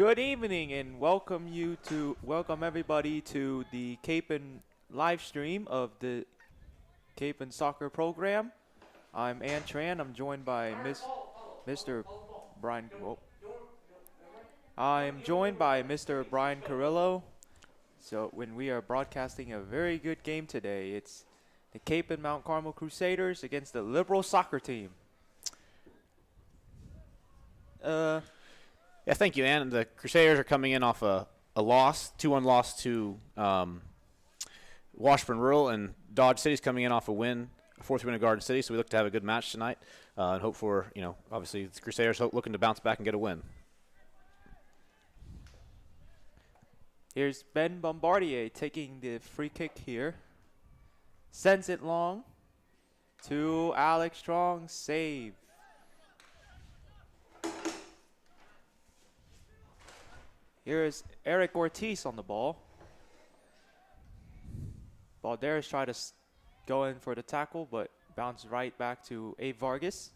Good evening and welcome everybody to the Kapaun live stream of the Kapaun Soccer program. I'm Ann Tran. I'm joined by Mr. Brian. Whoa. I'm joined by Mr. Brian Carrillo. So when we are broadcasting a very good game today, it's the Kapaun Mount Carmel Crusaders against the Liberal Soccer team. Yeah, thank you, Ann. The Crusaders are coming in off a loss, 2-1 loss to Washburn Rural, and Dodge City's coming in off a win, a 4-3 win at Garden City. So we look to have a good match tonight, and hope for, obviously the Crusaders looking to bounce back and get a win. Here's Ben Bombardier taking the free kick here. Sends it long to Alex Strong. Save. Here's Eric Ortiz on the ball. Balderas tried to go in for the tackle, but bounced right back to Abe Vargas.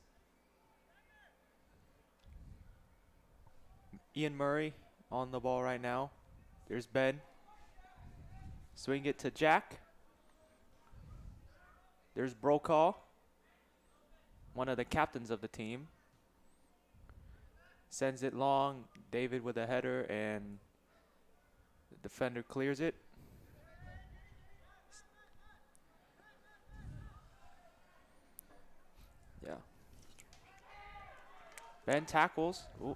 Ian Murray on the ball right now. There's Ben. Swing it to Jack. There's Brokaw, one of the captains of the team. Sends it long. David with a header, and the defender clears it. Yeah. Ben tackles. Ooh.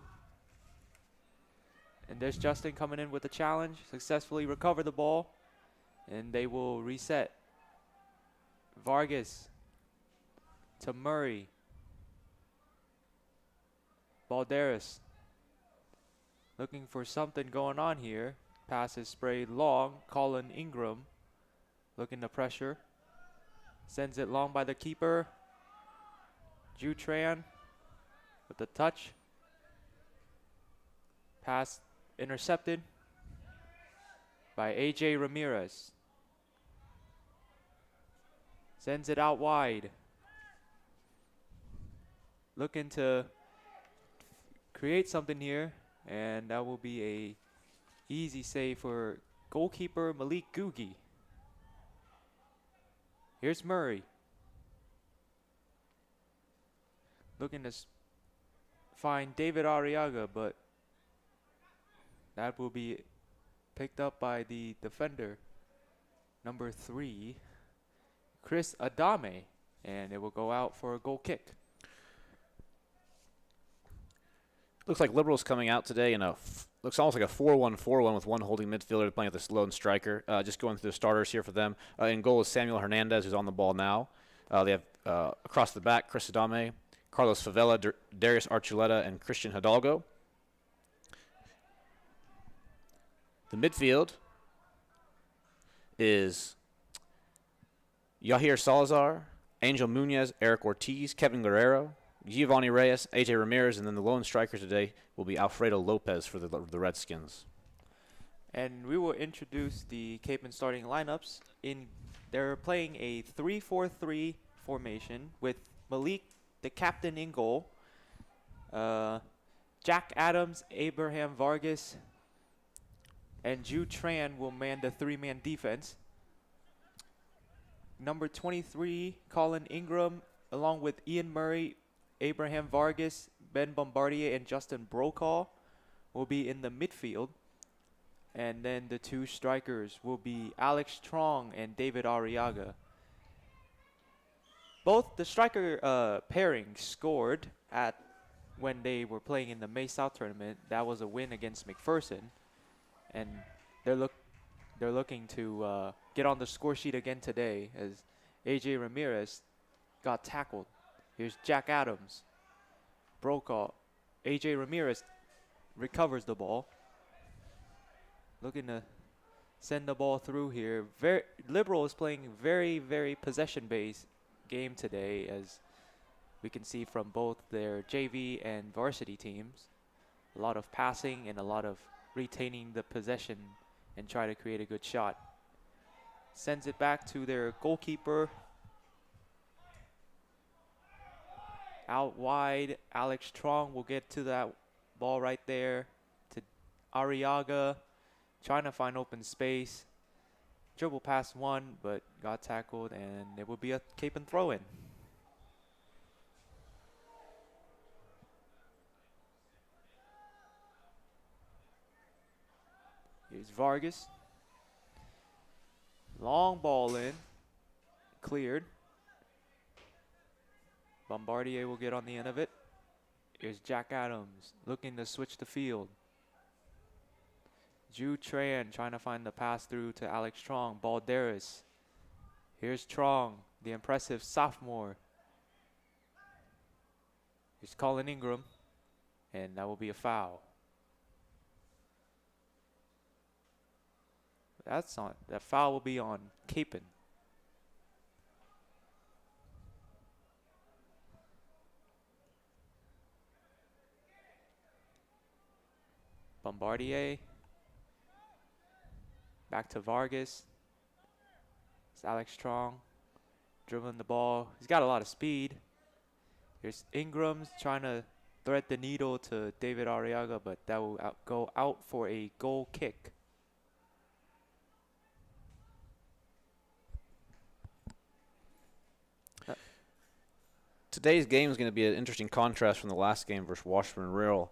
And there's Justin coming in with a challenge. Successfully recover the ball, and they will reset. Vargas to Murray. Balderas looking for something going on here. Pass is sprayed long. Colin Ingram looking to pressure. Sends it long by the keeper. Jutran with the touch. Pass intercepted by AJ Ramirez. Sends it out wide. Looking to create something here, and that will be a easy save for goalkeeper Malik Gugi. Here's Murray. Looking to find David Arriaga, but that will be picked up by the defender, number 3, Chris Adame, and it will go out for a goal kick. Looks like Liberals coming out today in looks almost like a 4-1-4-1 with one holding midfielder playing with this lone striker. Just going through the starters here for them. In goal is Samuel Hernandez, who's on the ball now. They have across the back Chris Adame, Carlos Favela, Darius Archuleta, and Christian Hidalgo. The midfield is Yahir Salazar, Angel Munez, Eric Ortiz, Kevin Guerrero, Giovanni Reyes, AJ Ramirez, and then the lone striker today will be Alfredo Lopez for the Redskins. And we will introduce the Kapaun starting lineups. They're playing a 3-4-3 formation with Malik, the captain, in goal. Jack Adams, Abraham Vargas, and Ju Tran will man the 3-man defense. Number 23, Colin Ingram, along with Ian Murray, Abraham Vargas, Ben Bombardier, and Justin Brokaw will be in the midfield. And then the 2 strikers will be Alex Strong and David Arriaga. Both the striker pairings scored when they were playing in the May South tournament. That was a win against McPherson. And they're looking to get on the score sheet again today, as AJ Ramirez got tackled. Here's Jack Adams. Brokaw. AJ Ramirez recovers the ball. Looking to send the ball through here. Liberal is playing very, very possession-based game today, as we can see from both their JV and varsity teams. A lot of passing and a lot of retaining the possession and try to create a good shot. Sends it back to their goalkeeper. Out wide, Alex Strong will get to that ball right there to Arriaga trying to find open space. Dribble past one, but got tackled, and it will be a cape and throw in. Here's Vargas. Long ball in. Cleared. Bombardier will get on the end of it. Here's Jack Adams looking to switch the field. Ju Tran trying to find the pass through to Alex Trong. Balderas. Here's Trong, the impressive sophomore. Here's Colin Ingram, and that will be a foul. That foul will be on Kapaun. Bombardier. Back to Vargas. It's Alex Strong dribbling the ball. He's got a lot of speed. Here's Ingram's trying to thread the needle to David Arriaga, but that will go out for a goal kick. Today's game is going to be an interesting contrast from the last game versus Washburn Rural.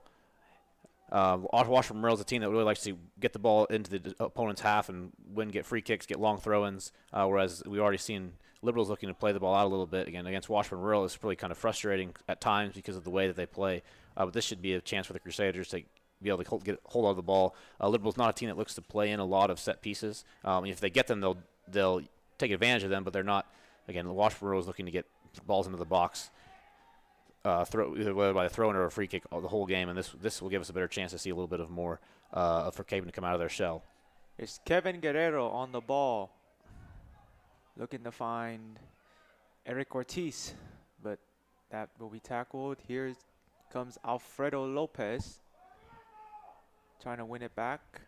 Washburn Rural is a team that really likes to get the ball into the opponent's half and get free kicks, get long throw-ins, whereas we've already seen Liberals looking to play the ball out a little bit. Again, against Washburn Rural, it's really kind of frustrating at times because of the way that they play. But this should be a chance for the Crusaders to be able to get hold of the ball. Liberals not a team that looks to play in a lot of set pieces. If they get them, they'll take advantage of them, but they're not. Again, Washburn Rural is looking to get balls into the box, either whether by a throw-in or a free kick the whole game, and this will give us a better chance to see a little bit of more for Kapaun to come out of their shell. It's Kevin Guerrero on the ball, looking to find Eric Ortiz, but that will be tackled. Here comes Alfredo Lopez, trying to win it back.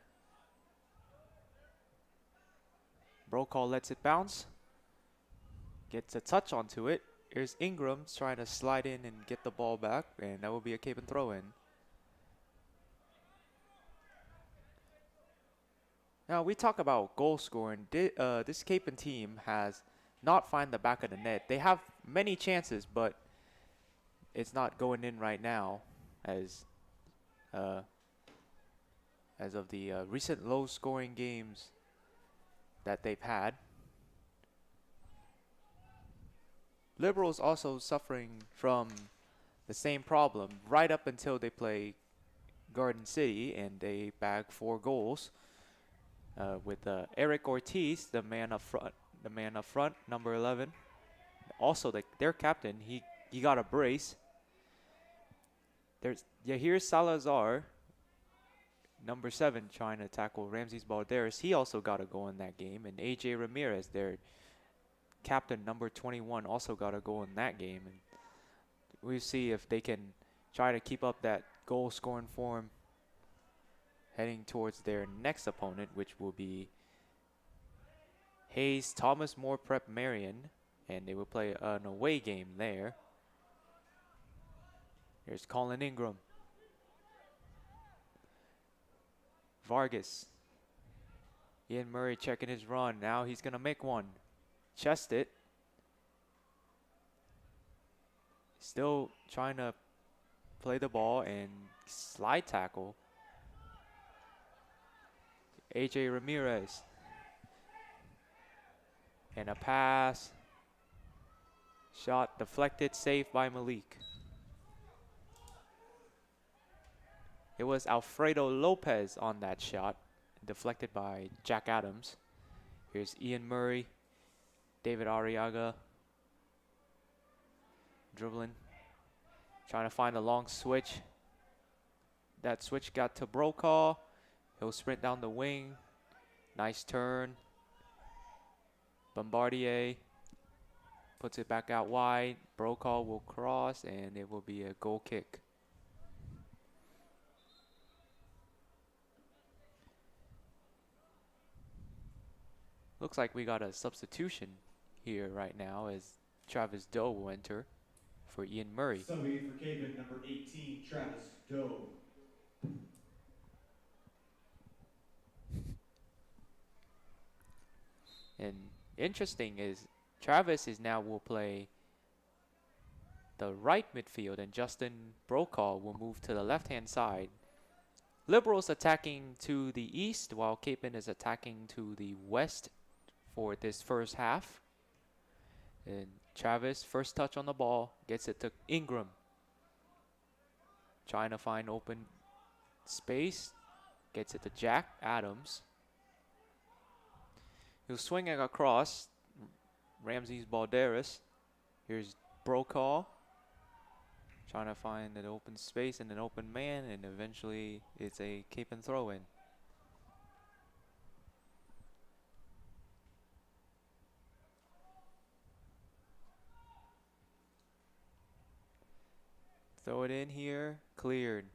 Brokaw lets it bounce, gets a touch onto it. Here's Ingram trying to slide in and get the ball back, and that will be a Kapaun throw-in. Now, we talk about goal scoring. This Kapaun team has not found the back of the net. They have many chances, but it's not going in right now as of the recent low-scoring games that they've had. Liberals also suffering from the same problem right up until they play Garden City, and they bag 4 goals with Eric Ortiz, the man up front, number 11. Also, their captain, he got a brace. Here's Salazar, number 7, trying to tackle Ramses Balderas. He also got a goal in that game, and AJ Ramirez, their captain, number 21, also got a goal in that game. And we'll see if they can try to keep up that goal scoring form heading towards their next opponent, which will be Hayes Thomas More Prep Marion, and they will play an away game there. Here's Colin Ingram. Vargas. Ian Murray checking his run. Now he's going to make one. Chest it. Still trying to play the ball and slide tackle. AJ Ramirez. And a pass. Shot deflected, saved by Malik. It was Alfredo Lopez on that shot, deflected by Jack Adams. Here's Ian Murray. David Arriaga dribbling, trying to find a long switch. That switch got to Brokaw. He'll sprint down the wing. Nice turn. Bombardier puts it back out wide. Brokaw will cross, and it will be a goal kick. Looks like we got a substitution here right now as Travis Doe will enter for Ian Murray. Subbing for Kapaun, number 18, Travis Doe. And interesting is Travis is now will play the right midfield, and Justin Brokaw will move to the left-hand side. Liberals attacking to the east, while Kapaun is attacking to the west for this first half. And Travis, first touch on the ball, gets it to Ingram. Trying to find open space, gets it to Jack Adams. He'll swing it across. Ramses Balderas. Here's Brokaw. Trying to find an open space and an open man, and eventually it's a Kapaun throw-in. Throw it in here, cleared.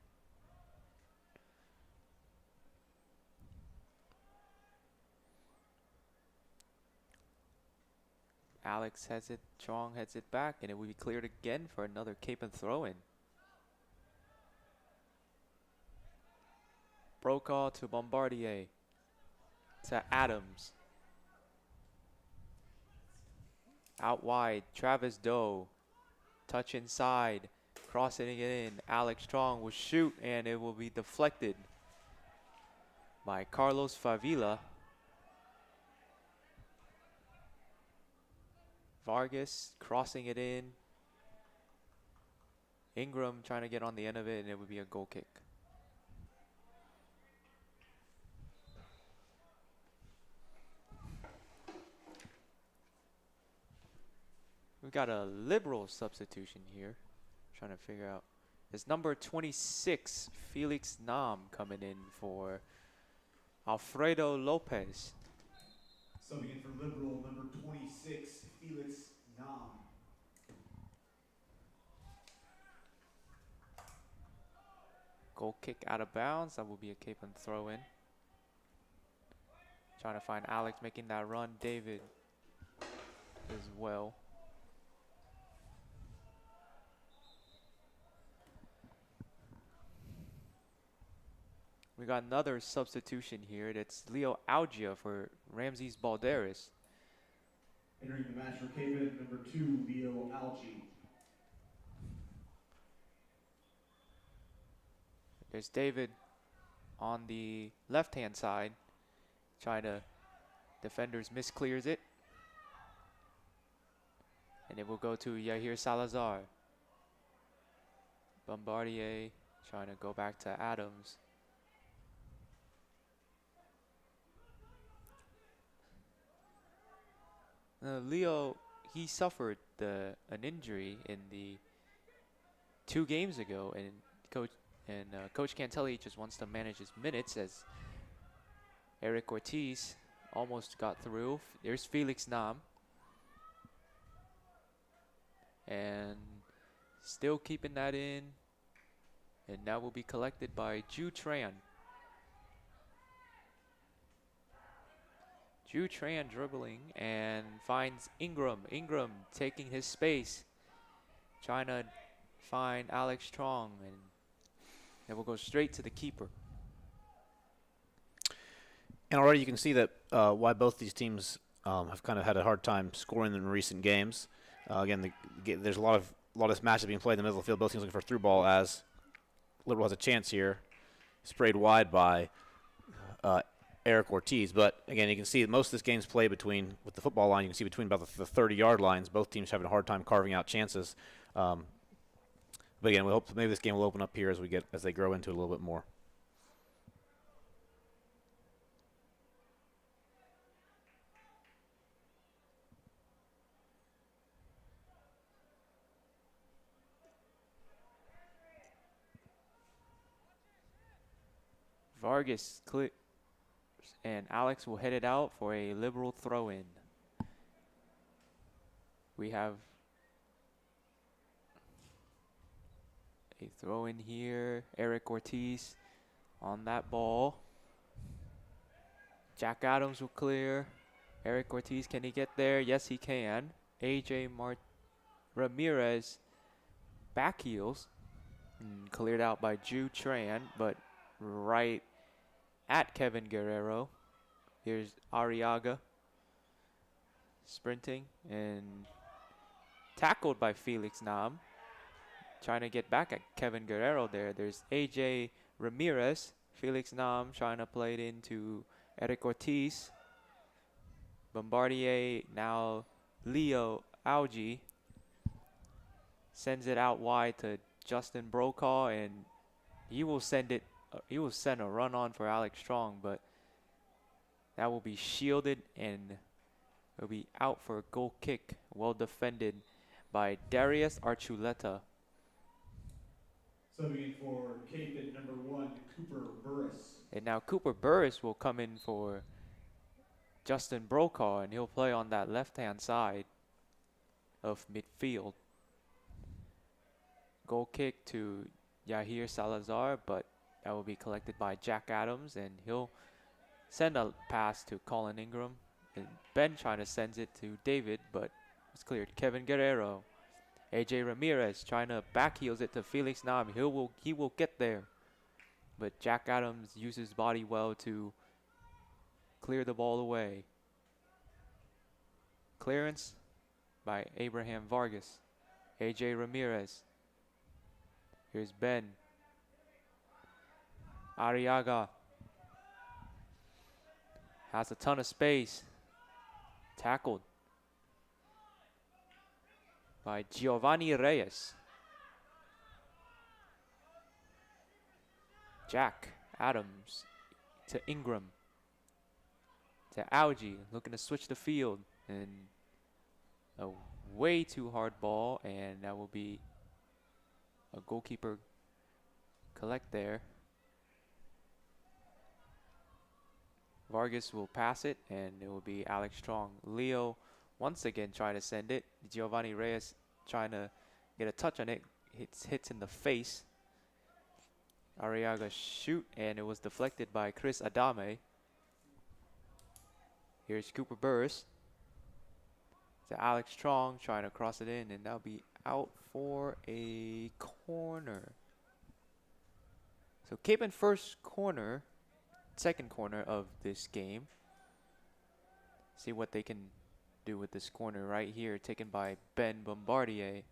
Alex has it, Chong heads it back, and it will be cleared again for another Kapaun throw-in. Brokaw to Bombardier. To Adams. Out wide, Travis Doe. Touch inside, crossing it in. Alex Strong will shoot, and it will be deflected by Carlos Favila. Vargas crossing it in. Ingram trying to get on the end of it, and it would be a goal kick. We've got a Liberal substitution here. Trying to figure out. It's number 26, Felix Nam, coming in for Alfredo Lopez. Subbing in for Liberal, number 26, Felix Nam. Goal kick out of bounds. That will be a Kapaun throw-in. Trying to find Alex making that run. David as well. We got another substitution here. That's Leo Algia for Ramses Balderas. Entering the match for Kapaun, number 2, Leo Algi. There's David on the left-hand side. Trying to, defenders misclears it. And it will go to Yahir Salazar. Bombardier trying to go back to Adams. Leo, he suffered an injury in the 2 games ago, and Coach Cantelli just wants to manage his minutes, as Eric Ortiz almost got through. There's Felix Nam, and still keeping that in, and that will be collected by Ju Tran. Ju Tran dribbling and finds Ingram. Ingram taking his space, trying to find Alex Strong, and it will go straight to the keeper. And already you can see that why both these teams have kind of had a hard time scoring in recent games. Again, there's a lot of matches being played in the middle of the field. Both teams looking for a through ball, as Liberal has a chance here. Sprayed wide by Eric Ortiz. But again, you can see that most of this game's played with the football line. You can see between about the 30-yard lines. Both teams having a hard time carving out chances. But again, we hope maybe this game will open up here as they grow into it a little bit more. Vargas clears, and Alex will head it out for a Liberal throw-in. We have a throw-in here. Eric Ortiz on that ball. Jack Adams will clear. Eric Ortiz, can he get there? Yes, he can. AJ Ramirez back heels. Cleared out by Ju Tran, but right at Kevin Guerrero. Here's Arriaga. sprinting and tackled by Felix Nam. Trying to get back at Kevin Guerrero there. There's AJ Ramirez. Felix Nam trying to play it into Eric Ortiz. Bombardier, now Leo Algi. Sends it out wide to Justin Brokaw, and he will send it. He will send a run on for Alex Strong, but that will be shielded and it'll be out for a goal kick. Well defended by Darius Archuleta. Subbing in for Cape at number 1, Cooper Burris. And now Cooper Burris will come in for Justin Brokaw, and he'll play on that left-hand side of midfield. Goal kick to Yahir Salazar, but that will be collected by Jack Adams, and he'll send a pass to Colin Ingram. And Ben trying to send it to David, but it's cleared. Kevin Guerrero. AJ Ramirez trying to backheels it to Felix Nam. He will get there. But Jack Adams uses his body well to clear the ball away. Clearance by Abraham Vargas. AJ Ramirez. Here's Ben. Arriaga has a ton of space. Tackled by Giovanni Reyes. Jack Adams to Ingram. To Algie, looking to switch the field. And a way too hard ball, and that will be a goalkeeper collect there. Vargas will pass it, and it will be Alex Strong. Leo once again trying to send it. Giovanni Reyes trying to get a touch on it. Hits in the face. Arriaga shoot, and it was deflected by Chris Adame. Here's Cooper Burris. To Alex Strong trying to cross it in, and that'll be out for a corner. So Cape in first corner, second corner of this game. See what they can do with this corner right here, taken by Ben Bombardier.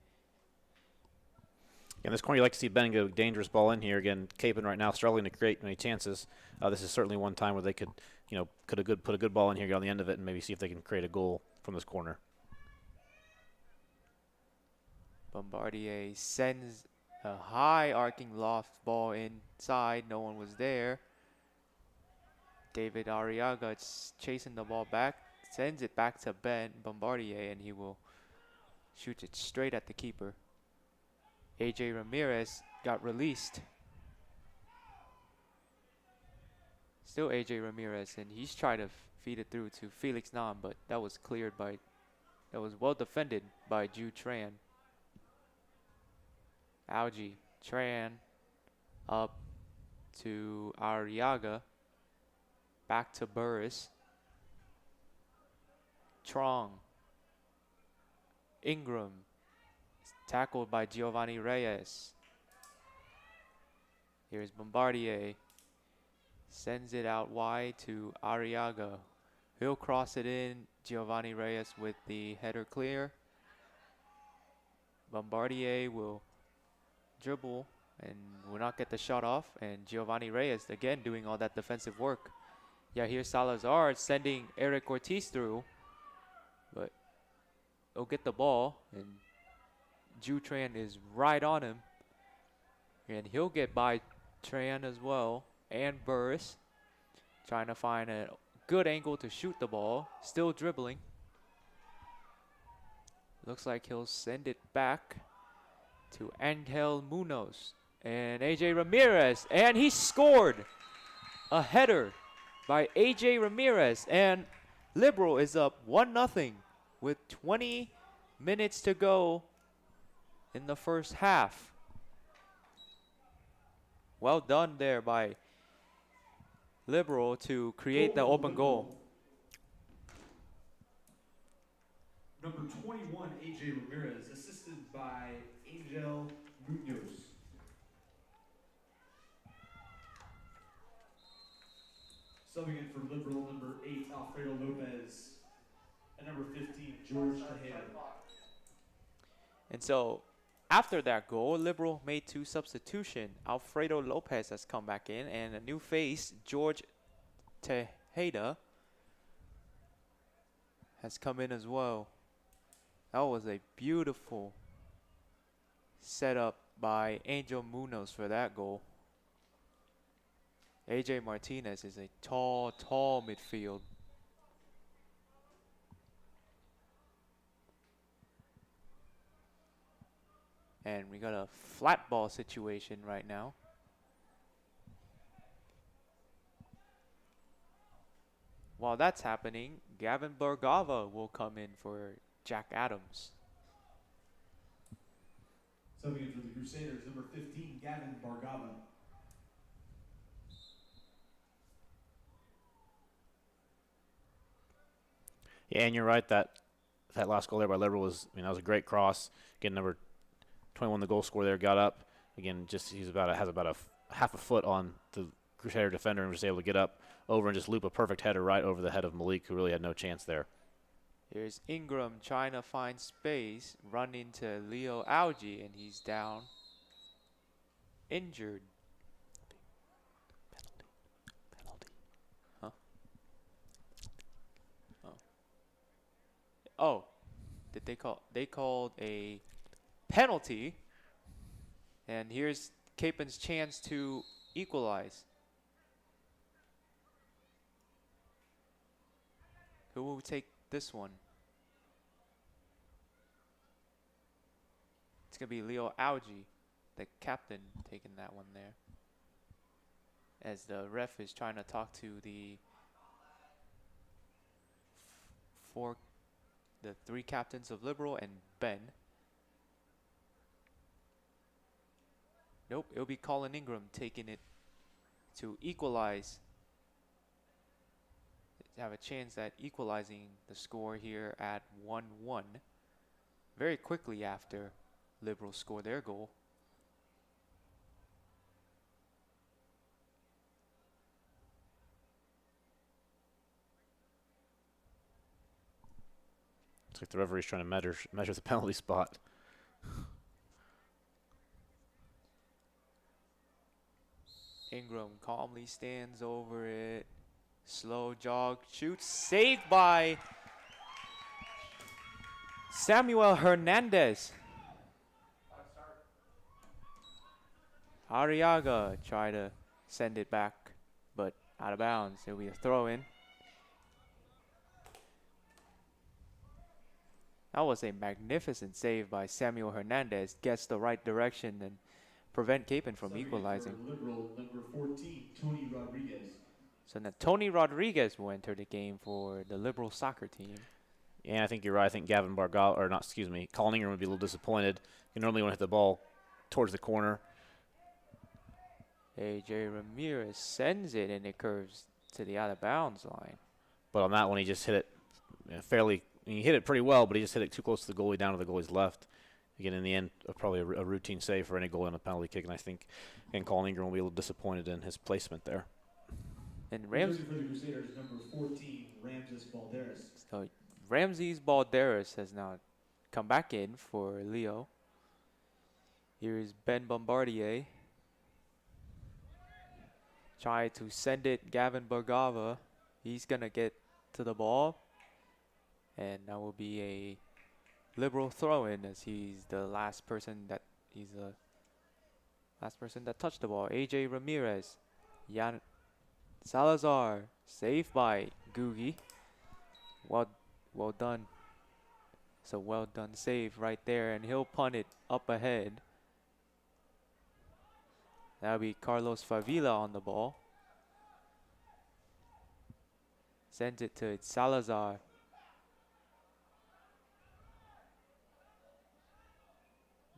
In this corner, you like to see Ben go dangerous ball in here. Again, Capen right now struggling to create many chances. This is certainly one time where they could, put a good ball in here, get on the end of it, and maybe see if they can create a goal from this corner. Bombardier sends a high arcing loft ball inside. No one was there. David Arriaga is chasing the ball back, sends it back to Ben Bombardier, and he will shoot it straight at the keeper. AJ Ramirez got released. Still AJ Ramirez, and he's trying to feed it through to Felix Nam, but that was well defended by Ju Tran. Algie, Tran, up to Arriaga, back to Burris. Trong, Ingram, tackled by Giovanni Reyes. Here's Bombardier, sends it out wide to Arriaga. He'll cross it in. Giovanni Reyes with the header clear. Bombardier will dribble and will not get the shot off, and Giovanni Reyes again doing all that defensive work. Yeah, here's Salazar sending Eric Ortiz through, but he'll get the ball, and Ju Tran is right on him, and he'll get by Tran as well, and Burris trying to find a good angle to shoot the ball, still dribbling. Looks like he'll send it back to Angel Munoz and AJ Ramirez, and he scored a header by AJ Ramirez, and Liberal is up 1-0 with 20 minutes to go in the first half. Well done there by Liberal to create the open goal. Number 21, AJ Ramirez, assisted by Angel Munoz. Subbing in for Liberal, number 8, Alfredo Lopez. And number 15, George Tejeda. And so after that goal, Liberal made 2 substitution. Alfredo Lopez has come back in, and a new face, George Tejeda, has come in as well. That was a beautiful setup by Angel Munoz for that goal. AJ Martinez is a tall midfield. And we got a flat ball situation right now. While that's happening, Gavin Bargava will come in for Jack Adams. Subbing in for the Crusaders, number 15, Gavin Bargava. Yeah, and you're right that last goal there by Liberal was, that was a great cross. Again, number 21, the goal scorer there, got up. Again, just has about a half a foot on the Crusader defender and was able to get up over and just loop a perfect header right over the head of Malik, who really had no chance there. Here's Ingram trying to find space, run into Leo Algi, and he's down, injured. Penalty. Huh? Oh, did they call? They called a penalty, and here's Kapaun's chance to equalize. Who will take this one? It's going to be Leo Algi, the captain, taking that one there. As the ref is trying to talk to the 3 captains of Liberal and Ben. Nope, it'll be Colin Ingram taking it to equalize. Have a chance at equalizing the score here at 1-1 very quickly after Liberal score their goal. It's like the referee's trying to measure the penalty spot. Ingram calmly stands over it. Slow jog, shoots, saved by Samuel Hernandez. Arriaga tried to send it back, but out of bounds. It'll be a throw in. That was a magnificent save by Samuel Hernandez. Gets the right direction and prevent Kapaun from equalizing. Liberal, number 14, Tony Rodriguez. So now Tony Rodriguez will enter the game for the Liberal soccer team. Yeah, I think you're right. I think Colin Ingram would be a little disappointed. You normally want to hit the ball towards the corner. AJ Ramirez sends it and it curves to the out of bounds line. But on that one, he just hit it fairly. He hit it pretty well, but he just hit it too close to the goalie, down to the goalie's left. Again, in the end, probably a routine save for any goalie on a penalty kick, and I think Colin Ingram will be a little disappointed in his placement there. And For the Crusaders, number 14, Ramses Balderas. So Ramses Balderas has now come back in for Leo. Here's Ben Bombardier. Try to send it, Gavin Bargava. He's going to get to the ball. And that will be a Liberal throw-in as he's the last person that touched the ball. AJ Ramirez. Jan Salazar. Saved by Gugi. Well done. It's a well done save right there, and he'll punt it up ahead. That'll be Carlos Favila on the ball. Sends it to Salazar.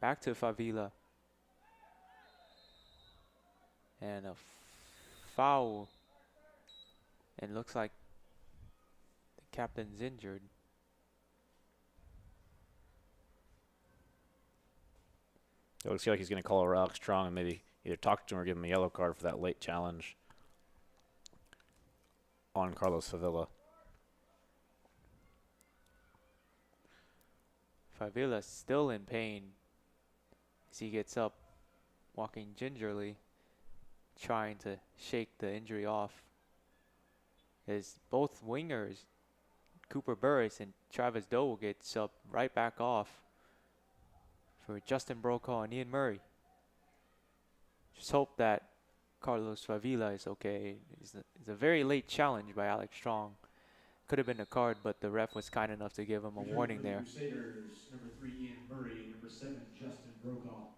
Back to Favila. And a foul. And looks like the captain's injured. It looks like he's going to call over Alex Strong and maybe either talk to him or give him a yellow card for that late challenge on Carlos Favila. Favila's still in pain as he gets up, walking gingerly, trying to shake the injury off. As both wingers, Cooper Burris and Travis Doe, will get subbed right back off for Justin Brokaw and Ian Murray. Just hope that Carlos Favila is okay. It's a very late challenge by Alex Strong. Could have been a card, but the ref was kind enough to give him a warning there. Crusaders, number 3, Ian Murray, number 7, Justin Brokaw.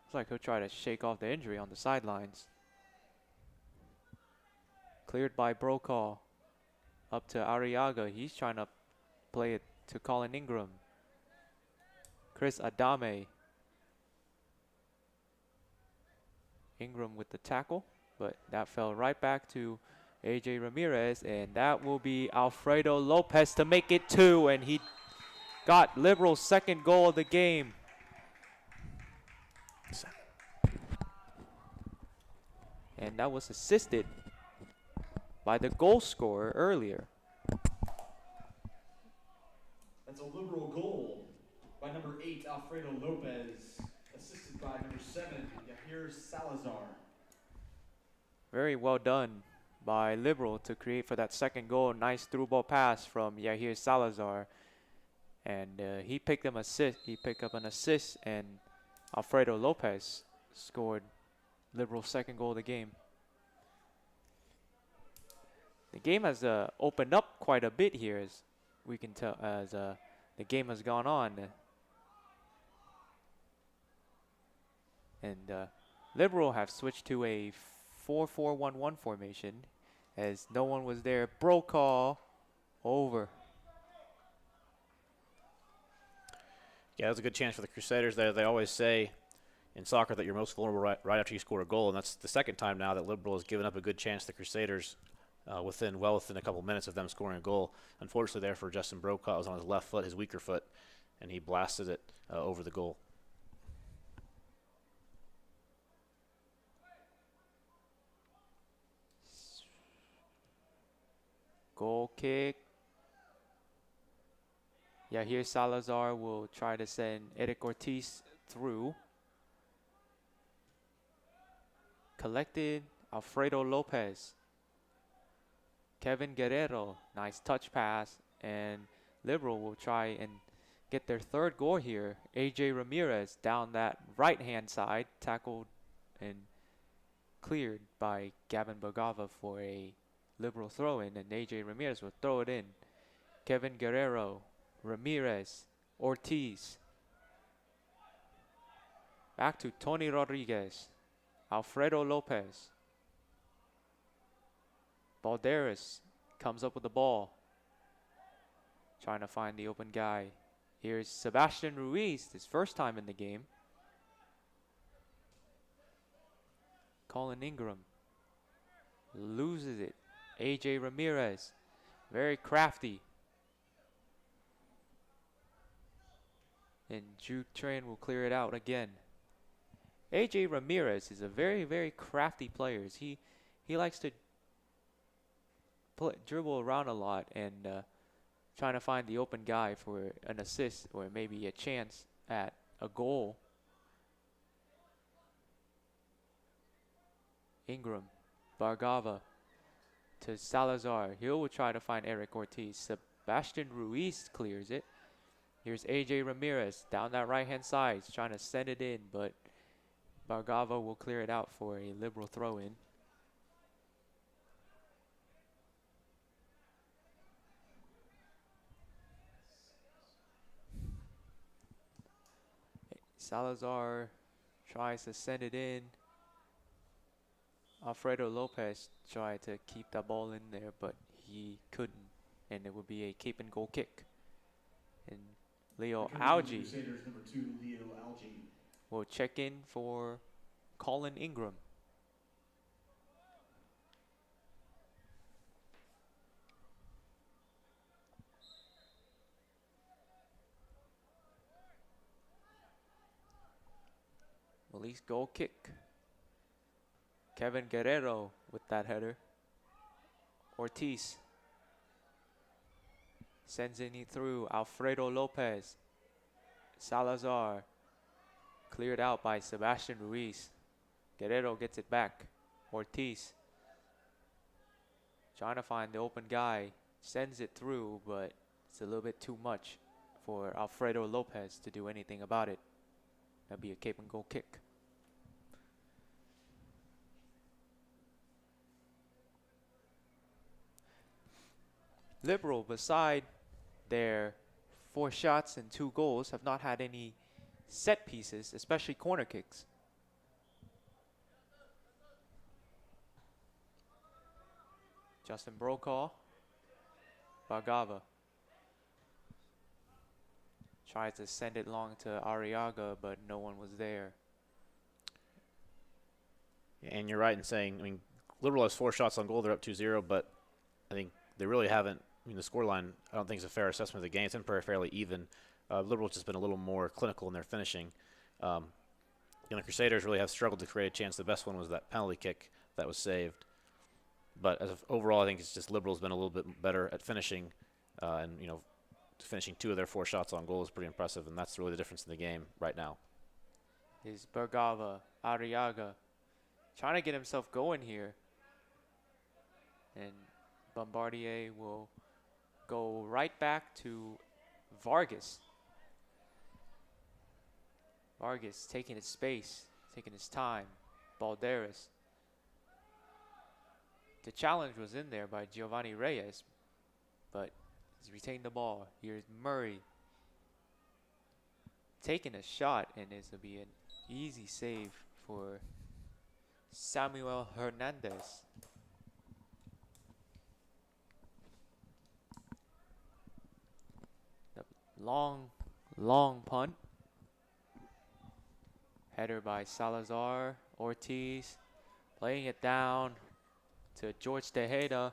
Looks like he'll try to shake off the injury on the sidelines. Cleared by Brokaw. Up to Arriaga. He's trying to play it to Colin Ingram. Chris Adame. Ingram with the tackle, but that fell right back to AJ Ramirez, and that will be Alfredo Lopez to make it 2, and he got Liberal's second goal of the game. And that was assisted by the goal scorer earlier. That's a Liberal goal by number 8, Alfredo Lopez, assisted by number 7, Yahir Salazar. Very well done by Liberal to create for that second goal. Nice through ball pass from Yahir Salazar, and he picked up an assist, and Alfredo Lopez scored Liberal's second goal of the game. The game has opened up quite a bit here, as we can tell, as the game has gone on. And Liberal have switched to a 4-4-1-1 formation, as no one was there. Brokaw over. Yeah, that was a good chance for the Crusaders there. They always say in soccer that you're most vulnerable right after you score a goal, and that's the second time now that Liberal has given up a good chance to the Crusaders within a couple minutes of them scoring a goal. Unfortunately there for Justin Brokaw, it was on his left foot, his weaker foot, and he blasted it over the goal. Goal kick. Yeah, here Salazar will try to send Eric Ortiz through. Collected, Alfredo Lopez. Kevin Guerrero, nice touch pass, and Liberal will try and get their third goal here. AJ Ramirez down that right-hand side, tackled and cleared by Gavin Bagava for a Liberal throw-in, and AJ Ramirez will throw it in. Kevin Guerrero, Ramirez, Ortiz. Back to Tony Rodriguez, Alfredo Lopez. Balderas comes up with the ball, trying to find the open guy. Here's Sebastian Ruiz, his first time in the game. Colin Ingram loses it. AJ Ramirez, very crafty. And Jude Train will clear it out again. AJ Ramirez is a very, very crafty player. He likes to dribble around a lot and trying to find the open guy for an assist or maybe a chance at a goal. Ingram, Bargava to Salazar. He will try to find Eric Ortiz. Sebastian Ruiz clears it. Here's AJ Ramirez down that right-hand side. He's trying to send it in, but Bargava will clear it out for a Liberal throw-in. Salazar tries to send it in. Alfredo Lopez tried to keep that ball in there, but he couldn't, and it would be a keep and goal kick. And Leo Algie Number 2, Leo Algie. will check in for Colin Ingram. Release goal kick. Kevin Guerrero with that header. Ortiz. Sends it through. Alfredo Lopez. Salazar. Cleared out by Sebastian Ruiz. Guerrero gets it back. Ortiz. Trying to find the open guy. Sends it through, but it's a little bit too much for Alfredo Lopez to do anything about it. That'd be a Cape and goal kick. Liberal, beside their 4 shots and 2 goals, have not had any set pieces, especially corner kicks. Justin Brokaw. Bagava. Tries to send it long to Arriaga, but no one was there. And you're right in saying, I mean, Liberal has 4 shots on goal. They're up 2-0, but I think they really haven't. I mean, the scoreline, I don't think is a fair assessment of the game. It's been fairly even. Liberal's just been a little more clinical in their finishing. The Crusaders really have struggled to create a chance. The best one was that penalty kick that was saved. But as of overall, I think it's just Liberal's been a little bit better at finishing, and finishing 2 of their 4 shots on goal is pretty impressive, and that's really the difference in the game right now. Is Bergava, Arriaga, trying to get himself going here. And Bombardier will go right back to Vargas. Vargas taking his space, taking his time. Balderas. The challenge was in there by Giovanni Reyes, but he's retained the ball. Here's Murray taking a shot, and this will be an easy save for Samuel Hernandez. The long punt. Header by Salazar. Ortiz playing it down to George Tejeda.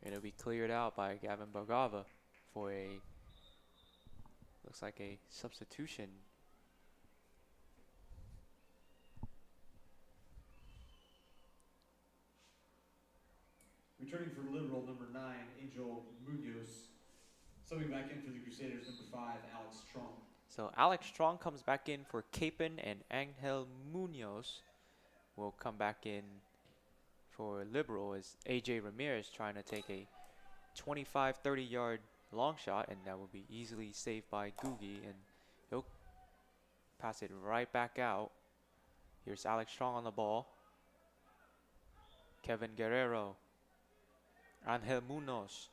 And it'll be cleared out by Gavin Bergava for looks like a substitution. Returning for Liberal, number 9, Angel Munoz. Subbing back in for the Crusaders, number 5, Alex Trump. So Alex Strong comes back in for Kapaun, and Angel Munoz will come back in for Liberal as AJ Ramirez trying to take a 25-30 yard long shot, and that will be easily saved by Gugi, and he'll pass it right back out. Here's Alex Strong on the ball. Kevin Guerrero. Angel Munoz.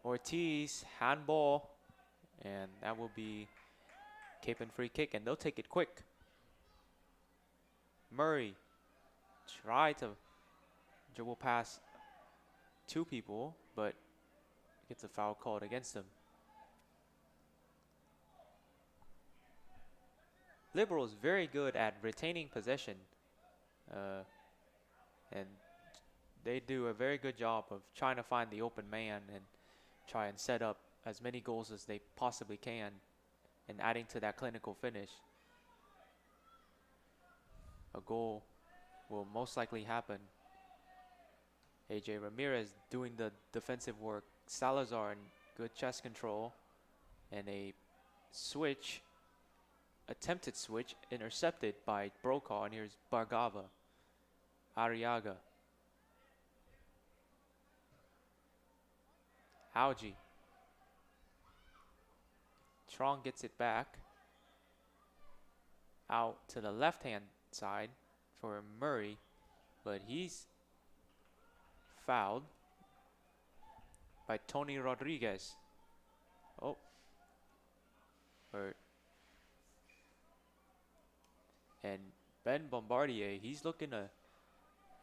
Ortiz, handball, and that will be Capaun free kick, and they'll take it quick. Murray try to dribble past 2 people, but gets a foul called against him. Liberal is very good at retaining possession, and they do a very good job of trying to find the open man and try and set up as many goals as they possibly can and adding to that clinical finish. A goal will most likely happen. AJ Ramirez doing the defensive work. Salazar in good chest control, and a switch, attempted switch, intercepted by Brokaw, and here's Bargava. Arriaga. Augie. Trong gets it back out to the left-hand side for Murray, but he's fouled by Tony Rodriguez. Oh. And Ben Bombardier, he's looking to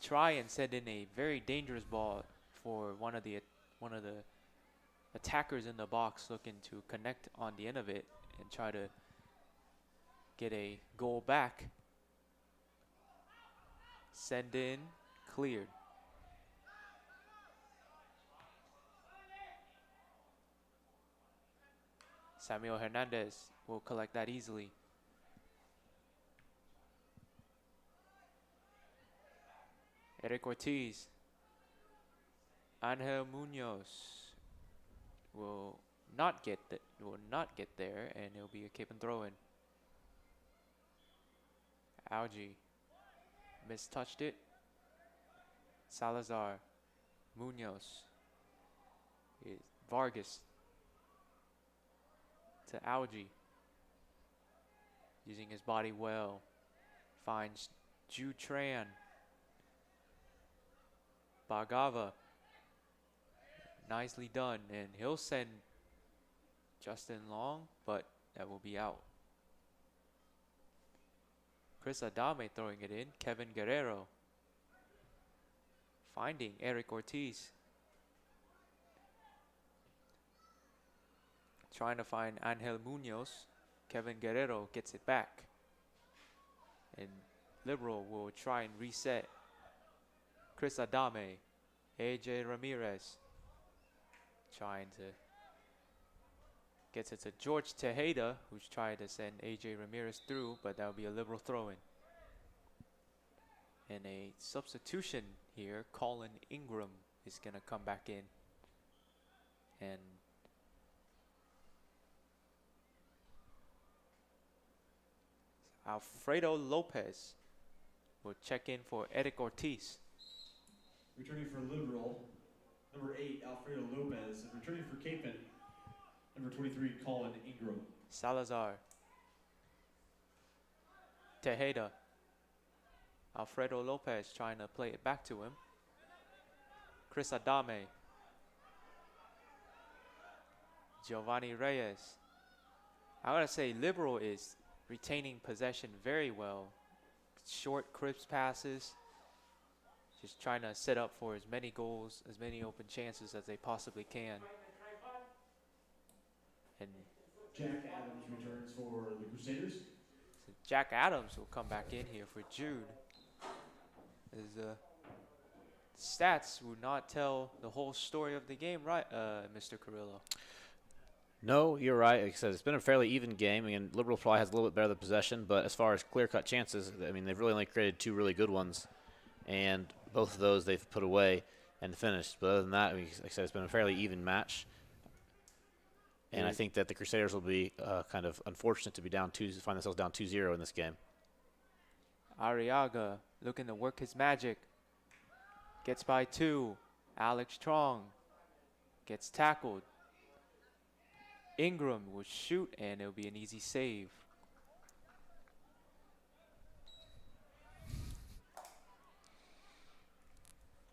try and send in a very dangerous ball for one of the attackers in the box, looking to connect on the end of it and try to get a goal back. Send in, cleared. Samuel Hernandez will collect that easily. Eric Ortiz. Angel Munoz will not get there, and it'll be a keep and throw in. Algie mistouched it. Salazar, Munoz, is Vargas to Algie, using his body well, finds Ju Tran. Bagava, nicely done, and he'll send Justin Long, but that will be out. Chris Adame throwing it in. Kevin Guerrero finding Eric Ortiz. Trying to find Angel Munoz. Kevin Guerrero gets it back. And Liberal will try and reset. Chris Adame. AJ Ramirez. Trying to gets it to George Tejeda, who's trying to send AJ Ramirez through, but that'll be a Liberal throw-in. And a substitution here, Colin Ingram is going to come back in. And Alfredo Lopez will check in for Eric Ortiz. Returning for Liberal, number 8, Alfredo Lopez. And returning for Kapaun, number 23, Colin Ingram. Salazar. Tejeda. Alfredo Lopez trying to play it back to him. Chris Adame. Giovanni Reyes. I gotta say, Liberal is retaining possession very well. Short, crisp passes. Just trying to set up for as many goals, as many open chances as they possibly can. And Jack Adams returns for the Crusaders. so Jack Adams will come back in here for Jude. His stats will not tell the whole story of the game, right, Mr. Carrillo? No, you're right. Like I said, it's been a fairly even game. I mean, Liberal probably has a little bit better of the possession, but as far as clear-cut chances, I mean, they've really only created 2 really good ones, and both of those they've put away and finished. But other than that, I mean, like I said, it's been a fairly even match. And I think that the Crusaders will be kind of unfortunate to be down find themselves down 2-0 in this game. Arriaga looking to work his magic. Gets by 2. Alex Trong gets tackled. Ingram will shoot, and it'll be an easy save.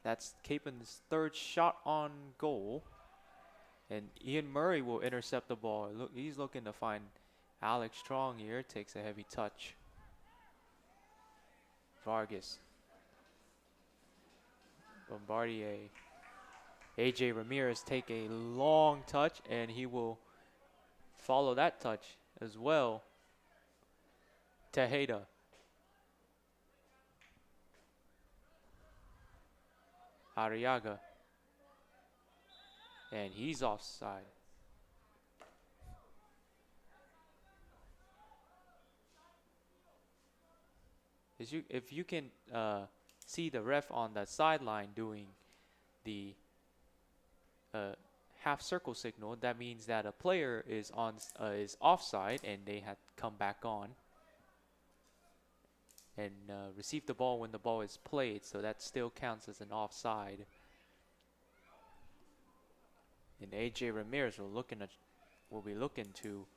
That's Capen's 3rd shot on goal. And Ian Murray will intercept the ball. Look, he's looking to find Alex Strong here. Takes a heavy touch. Vargas. Bombardier. AJ Ramirez take a long touch, and he will follow that touch as well. Tejeda. Arriaga. And he's offside. If you can see the ref on the sideline doing the half circle signal, that means that a player is offside and they have come back on and receive the ball when the ball is played, so that still counts as an offside. And AJ Ramirez will be looking to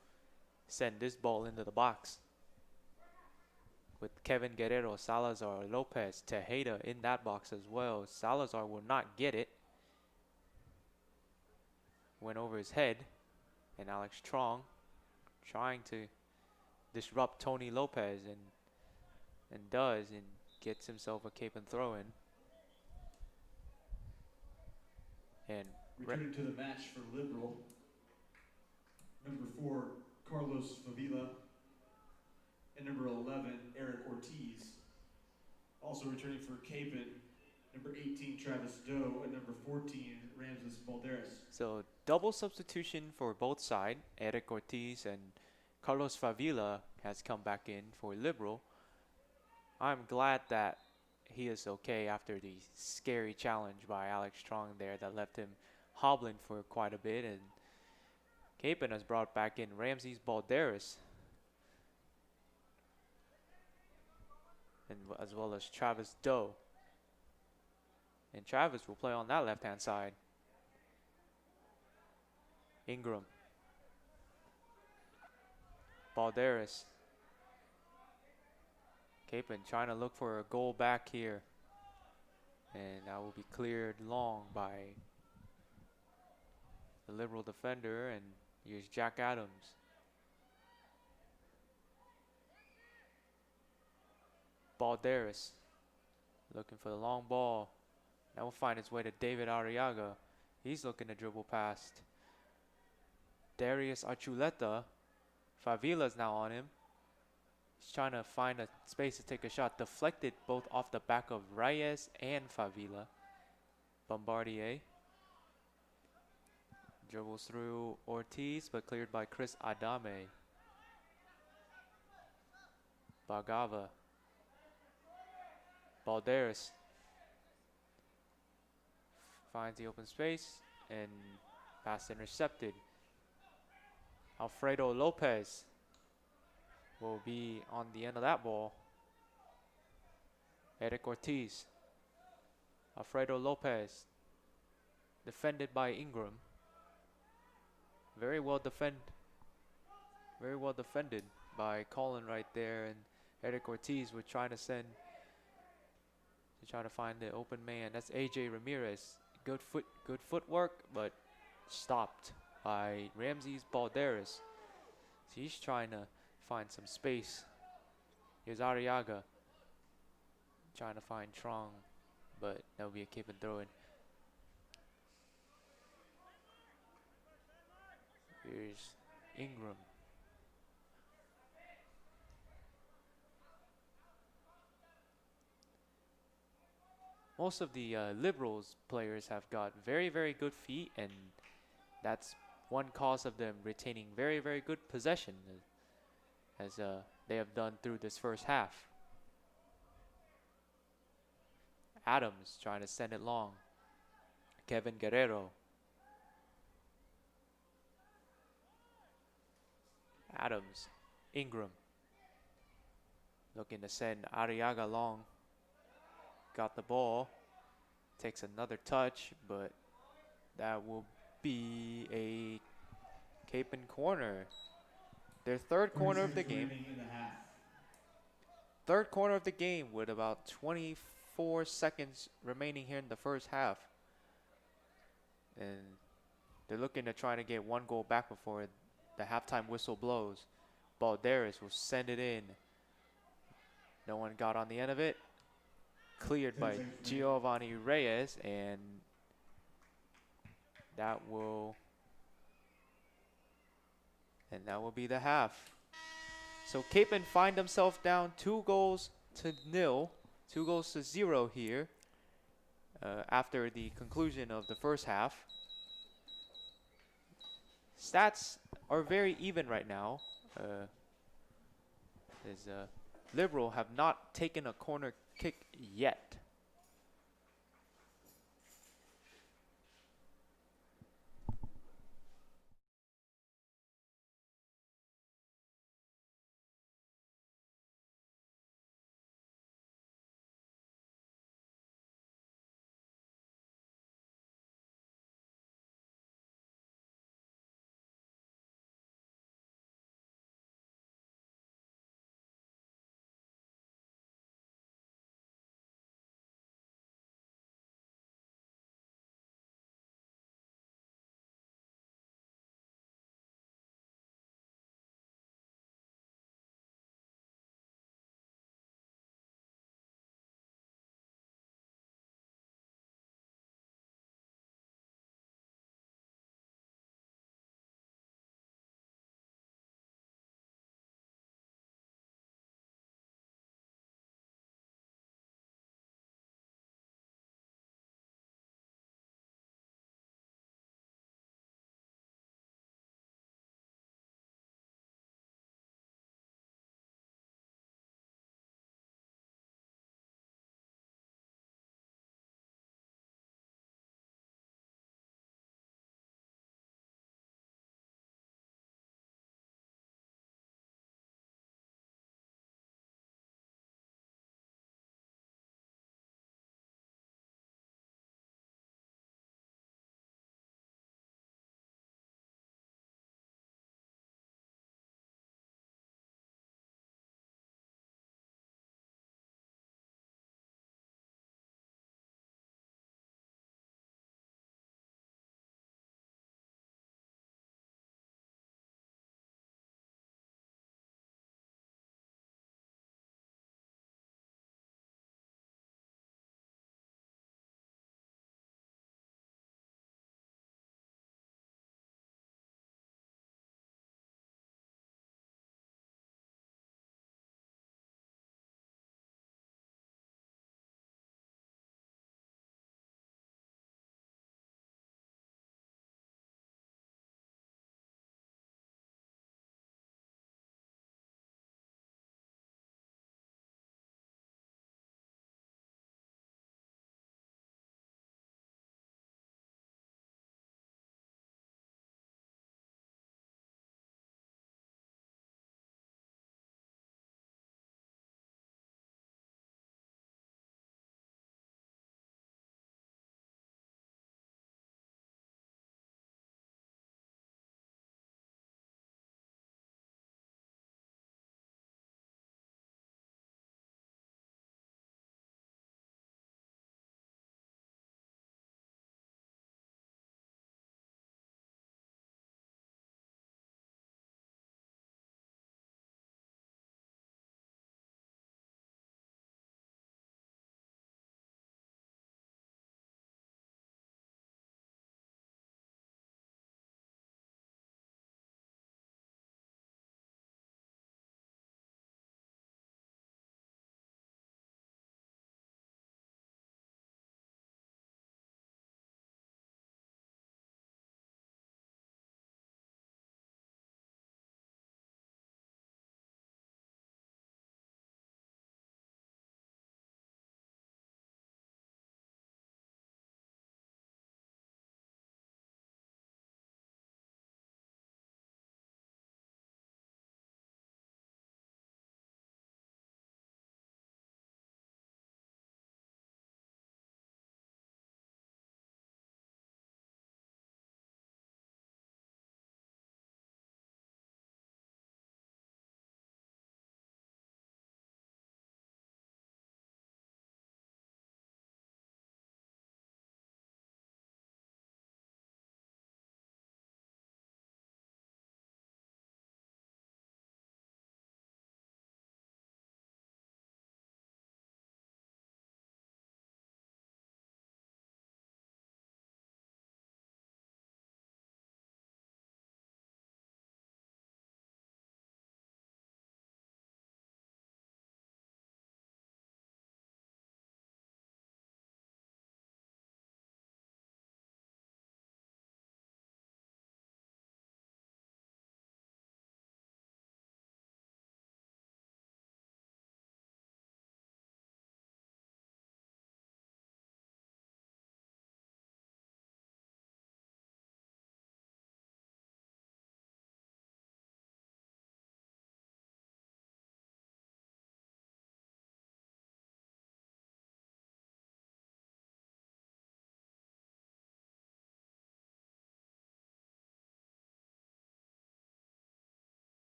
send this ball into the box. With Kevin Guerrero, Salazar, Lopez, Tejeda in that box as well. Salazar will not get it. Went over his head. And Alex Trong trying to disrupt Tony Lopez and does, and gets himself a cape and throw in. And returning to the match for Liberal, number 4, Carlos Favila, and number 11, Eric Ortiz. Also returning for Kapaun, number 18, Travis Doe, and number 14, Ramses Balderas. So double substitution for both sides. Eric Ortiz and Carlos Favila has come back in for Liberal. I'm glad that he is okay after the scary challenge by Alex Strong there that left him hobbling for quite a bit. And Kapaun has brought back in Ramses Balderas, and as well as Travis Doe. And Travis will play on that left-hand side. Ingram. Balderas. Kapaun trying to look for a goal back here. And that will be cleared long by the Liberal defender, and here's Jack Adams. Balderas looking for the long ball. That will find its way to David Arriaga. He's looking to dribble past Darius Archuleta. Favila's now on him. He's trying to find a space to take a shot. Deflected both off the back of Reyes and Favila. Bombardier dribbles through Ortiz, but cleared by Chris Adame. Bagava. Balderas finds the open space, and pass intercepted. Alfredo Lopez will be on the end of that ball. Eric Ortiz. Alfredo Lopez. Defended by Ingram. Very well defended by Colin right there, and Eric Ortiz was trying to find the open man. That's AJ Ramirez. Good footwork, but stopped by Ramses Balderas. So he's trying to find some space. Here's Arriaga trying to find Trong, but that would be a keep and throw in. Here's Ingram. Most of the Liberals players have got very, very good feet, and that's one cause of them retaining very, very good possession, as they have done through this first half. Adams trying to send it long. Kevin Guerrero. Adams. Ingram. Looking to send Arriaga long. Got the ball. Takes another touch, but that will be a Kapaun corner. Their third corner of the game. Third corner of the game with about 24 seconds remaining here in the first half. And they're looking to try to get one goal back before the halftime whistle blows. Balderas will send it in. No one got on the end of it. Cleared by Giovanni Reyes, and that will be the half. So Kapaun find themselves down 2-0 here after the conclusion of the first half. Stats are very even right now. Liberal have not taken a corner kick yet.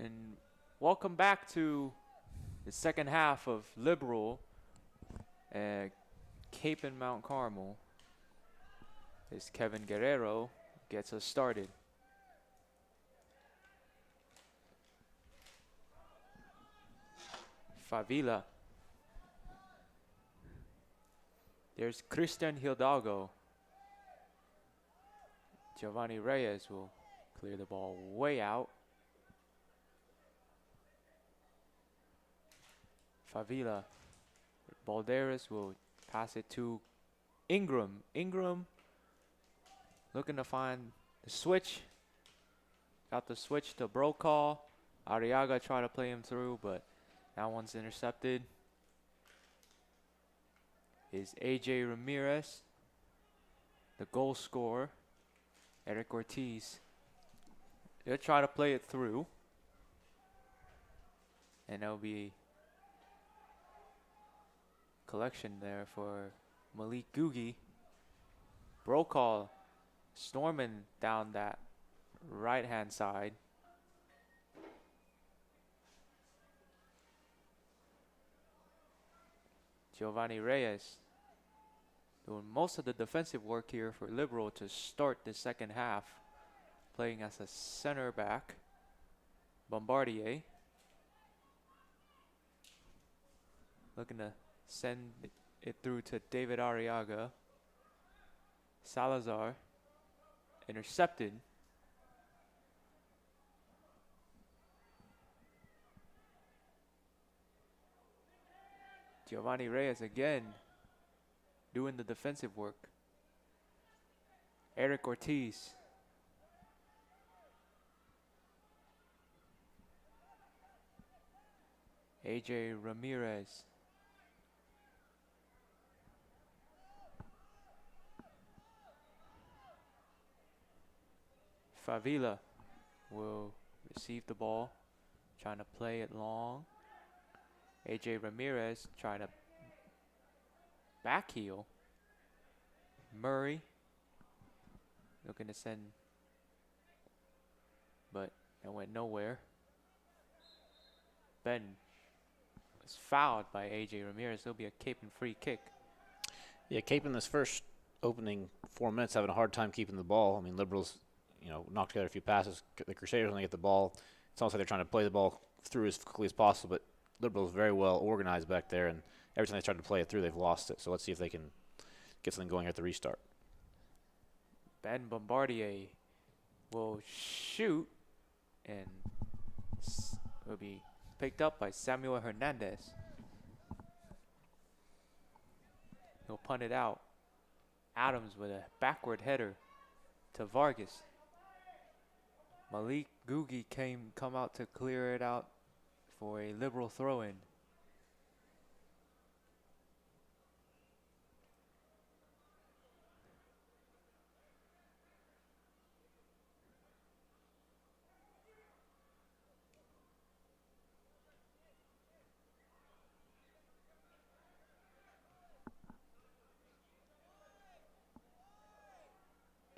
And welcome back to the second half of Liberal at Cape and Mount Carmel. As Kevin Guerrero gets us started. Favila. There's Christian Hidalgo. Giovanni Reyes will clear the ball way out. Favila. Balderas will pass it to Ingram. Ingram looking to find the switch. Got the switch to Brokaw. Arriaga tried to play him through, but that one's intercepted. Is AJ Ramirez, the goal scorer. Eric Ortiz. They'll try to play it through. And there'll be collection there for Malik Gugi. Brokaw storming down that right-hand side. Giovanni Reyes doing most of the defensive work here for Liberal to start the second half, playing as a center back. Bombardier looking to send it through to David Arriaga. Salazar intercepted. Giovanni Reyes again doing the defensive work. Eric Ortiz. AJ Ramirez. Favila will receive the ball, trying to play it long. AJ Ramirez trying to back heel. Murray looking to send, but it went nowhere. Ben was fouled by AJ Ramirez. It'll be a Cape and free kick. Yeah, Cape in this first opening 4 minutes having a hard time keeping the ball. I mean, Liberals, knocked together a few passes. The Crusaders, when they get the ball, it's almost like they're trying to play the ball through as quickly as possible, but Liberals very well organized back there, and every time they tried to play it through, they've lost it. So let's see if they can get something going here at the restart. Ben Bombardier will shoot, and will be picked up by Samuel Hernandez. He'll punt it out. Adams with a backward header to Vargas. Malik Gugi come out to clear it out for a Liberal throw-in.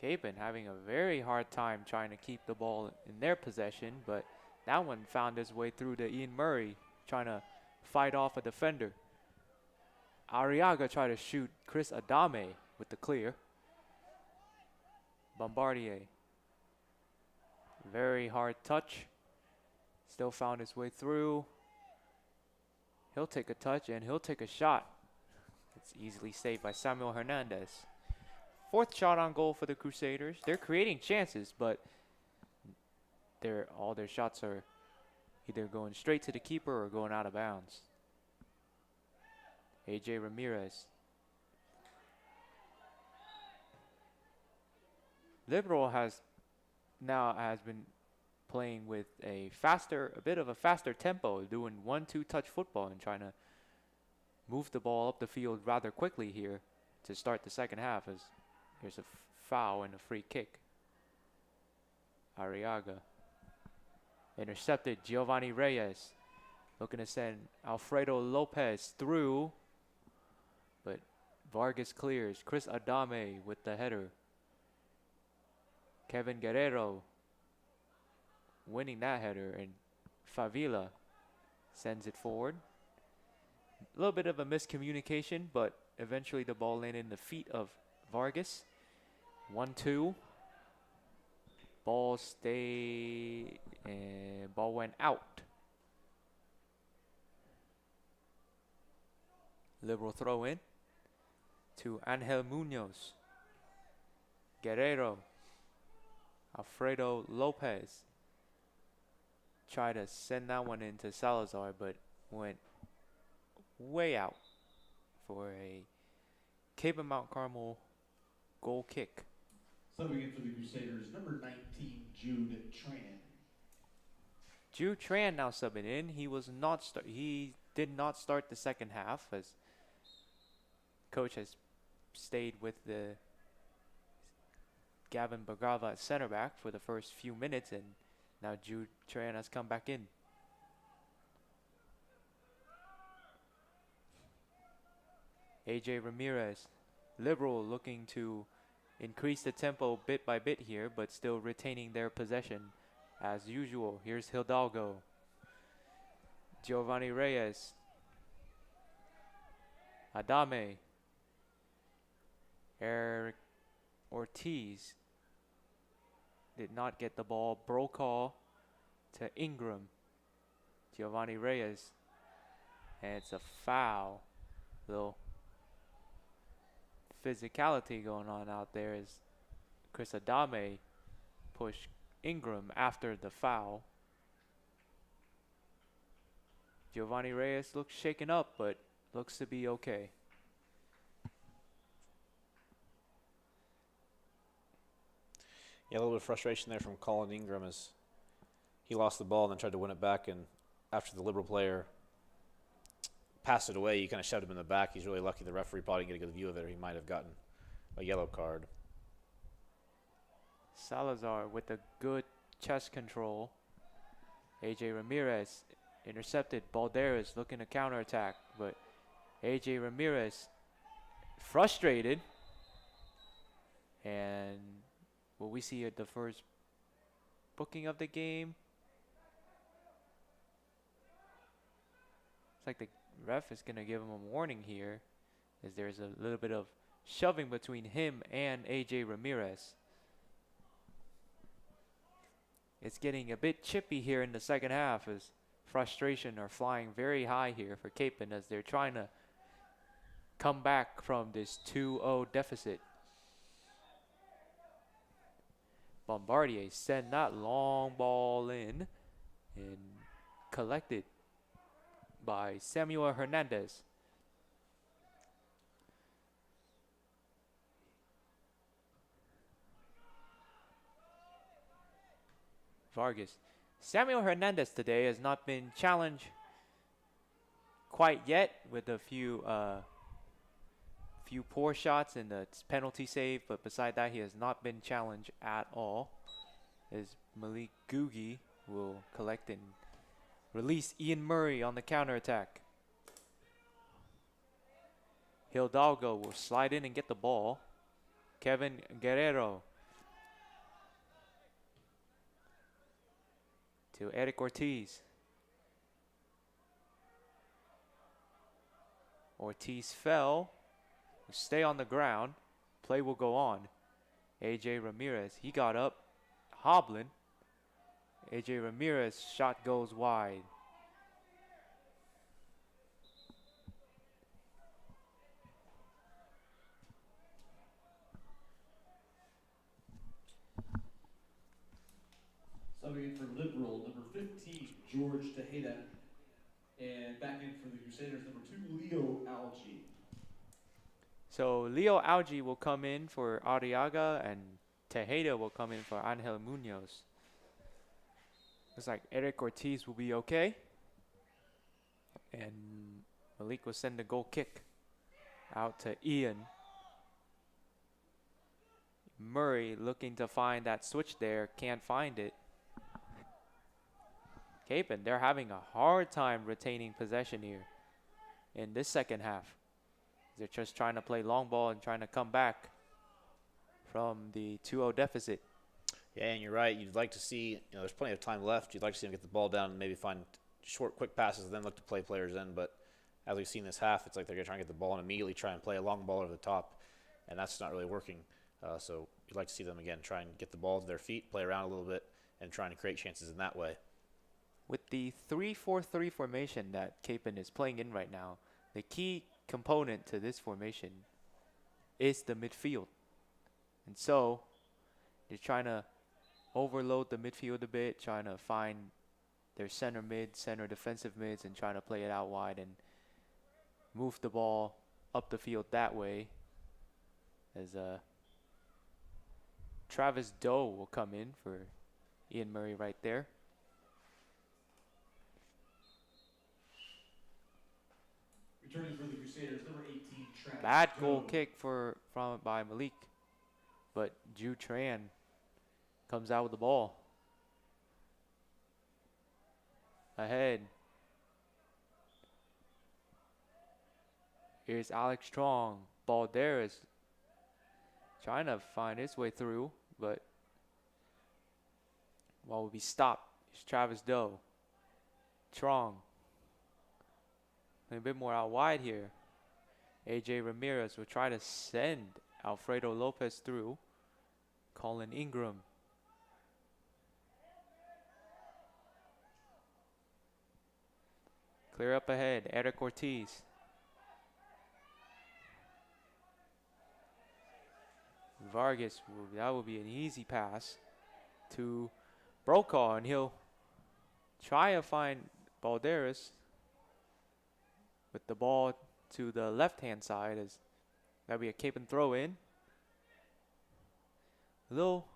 Capen having a very hard time trying to keep the ball in their possession, but that one found its way through to Ian Murray, trying to fight off a defender. Arriaga tried to shoot Chris Adame with the clear. Bombardier. Very hard touch. Still found his way through. He'll take a touch and he'll take a shot. It's easily saved by Samuel Hernandez. Fourth shot on goal for the Crusaders. They're creating chances, but all their shots are either going straight to the keeper or going out of bounds. AJ Ramirez. Liberal has been playing with a bit of a faster tempo, doing 1-2 touch football and trying to move the ball up the field rather quickly here to start the second half, as there's a foul and a free kick. Arriaga. Intercepted. Giovanni Reyes looking to send Alfredo Lopez through, but Vargas clears. Chris Adame with the header. Kevin Guerrero winning that header, and Favila sends it forward. A little bit of a miscommunication, but eventually the ball landed in the feet of Vargas. 1-2. Ball stayed and ball went out. Liberal throw in to Angel Munoz. Guerrero. Alfredo Lopez. Tried to send that one into Salazar, but went way out for a Cape and Mount Carmel goal kick. Subbing in for the Crusaders, number 19, Jude Tran. Jude Tran now subbing in. He did not start the second half, as coach has stayed with the Gavin Bagava at center back for the first few minutes, and now Jude Tran has come back in. AJ Ramirez, Liberal looking to increase the tempo bit by bit here, but still retaining their possession as usual. Here's Hidalgo. Giovanni Reyes. Adame. Eric Ortiz did not get the ball. Brokaw to Ingram. Giovanni Reyes. And it's a foul. Little physicality going on out there as Chris Adame pushed Ingram after the foul. Giovanni Reyes looks shaken up, but looks to be okay. Yeah, a little bit of frustration there from Colin Ingram as he lost the ball and then tried to win it back, and after the Liberal player passed it away, he kind of shoved him in the back. He's really lucky the referee probably didn't get a good view of it, or he might have gotten a yellow card. Salazar with a good chest control. AJ Ramirez intercepted. Balderas looking to counterattack, but AJ Ramirez frustrated. And will we see the first booking of the game? It's like the ref is going to give him a warning here, as there's a little bit of shoving between him and AJ Ramirez. It's getting a bit chippy here in the second half, as frustration are flying very high here for Kapaun as they're trying to come back from this 2-0 deficit. Bombardier sent that long ball in and collected by Samuel Hernandez. Vargas. Samuel Hernandez today has not been challenged quite yet, with a few poor shots in the penalty save, but beside that he has not been challenged at all. As Malik Googie will collect and release Ian Murray on the counterattack. Hidalgo will slide in and get the ball. Kevin Guerrero to Eric Ortiz. Ortiz fell. Will stay on the ground. Play will go on. AJ Ramirez, he got up, hobbling. AJ Ramirez shot goes wide. Subbing in for Liberal, number 15, George Tejeda. And back in for the Crusaders, number 2, Leo Algie. So Leo Algie will come in for Arriaga, and Tejeda will come in for Angel Munoz. Looks like Eric Ortiz will be okay. And Malik will send the goal kick out to Ian. Murray looking to find that switch there. Can't find it. Kapaun, they're having a hard time retaining possession here in this second half. They're just trying to play long ball and trying to come back from the 2-0 deficit. Yeah, and you're right. You'd like to see, there's plenty of time left. You'd like to see them get the ball down and maybe find short, quick passes and then look to play players in. But as we've seen this half, it's like they're going to try and get the ball and immediately try and play a long ball over the top, and that's not really working. So you'd like to see them, again, try and get the ball to their feet, play around a little bit, and trying to create chances in that way. With the 3-4-3 formation that Kapaun is playing in right now, the key component to this formation is the midfield. And so they're trying to overload the midfield a bit, trying to find their center mid, center defensive mids, and trying to play it out wide and move the ball up the field that way. As Travis Doe will come in for Ian Murray right there. Returning for the Crusaders, number 18, Travis Bad goal Doe. kick by Malik, but Ju Tran comes out with the ball. Ahead. Here's Alex Strong. Ball there is trying to find his way through, but will be stopped. It's Travis Doe. Strong. A bit more out wide here. AJ Ramirez will try to send Alfredo Lopez through. Colin Ingram. Clear up ahead. Eric Ortiz. Vargas, that will be an easy pass to Brokaw, and he'll try to find Balderas with the ball to the left-hand side. As that'll be a Kapaun throw in. A little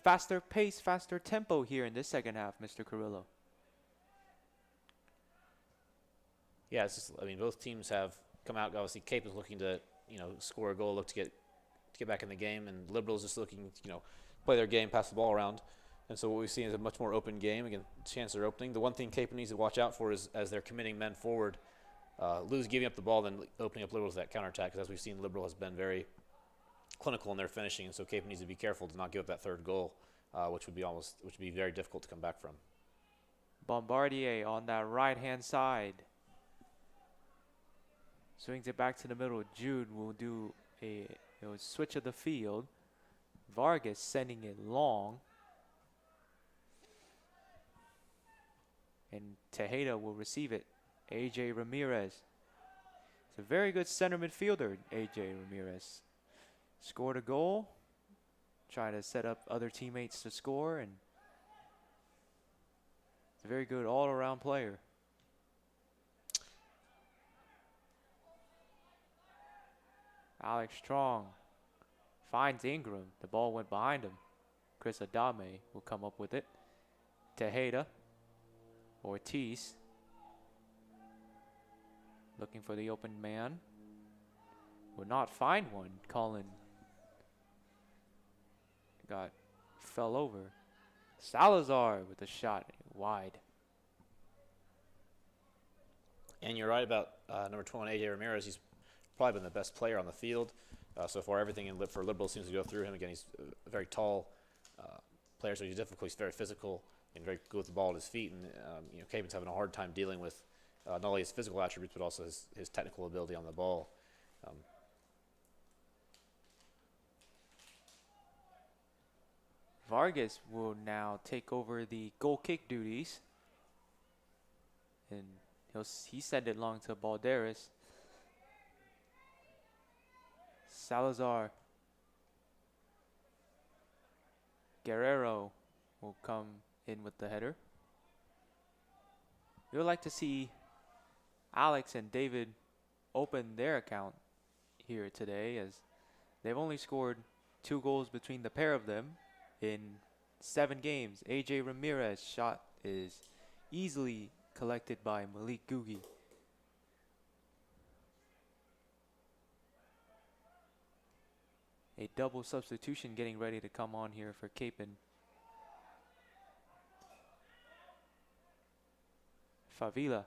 faster pace, faster tempo here in this second half, Mr. Carrillo. Yeah, it's just, both teams have come out. Obviously, Kapaun's looking to, score a goal, look to get back in the game, and Liberals just looking, play their game, pass the ball around. And so what we've seen is a much more open game. Again, chances are opening. The one thing Kapaun needs to watch out for is as they're committing men forward, lose giving up the ball, then opening up Liberals that counterattack. Because as we've seen, Liberal has been very clinical in their finishing, and so Kapaun needs to be careful to not give up that third goal, which would be very difficult to come back from. Bombardier on that right-hand side. Swings it back to the middle. Jude will do a switch of the field. Vargas sending it long. And Tejeda will receive it. AJ Ramirez. It's a very good center midfielder, AJ Ramirez. Scored a goal. Trying to set up other teammates to score. And it's a very good all-around player. Alex Strong finds Ingram. The ball went behind him. Chris Adame will come up with it. Tejeda. Ortiz. Looking for the open man. Will not find one. Colin fell over. Salazar with a shot wide. And you're right about number 21, AJ Ramirez. He's probably been the best player on the field so far. Everything for Liberals seems to go through him. Again, he's a very tall player, so he's difficult. He's very physical and very good with the ball at his feet. And Kapaun's having a hard time dealing with not only his physical attributes but also his technical ability on the ball. Vargas will now take over the goal kick duties, and he send it long to Balderas. Salazar. Guerrero will come in with the header. We would like to see Alex and David open their account here today, as they've only scored 2 goals between the pair of them in 7 games. AJ Ramirez shot is easily collected by Malik Gugi. A double substitution getting ready to come on here for Kapaun. Favila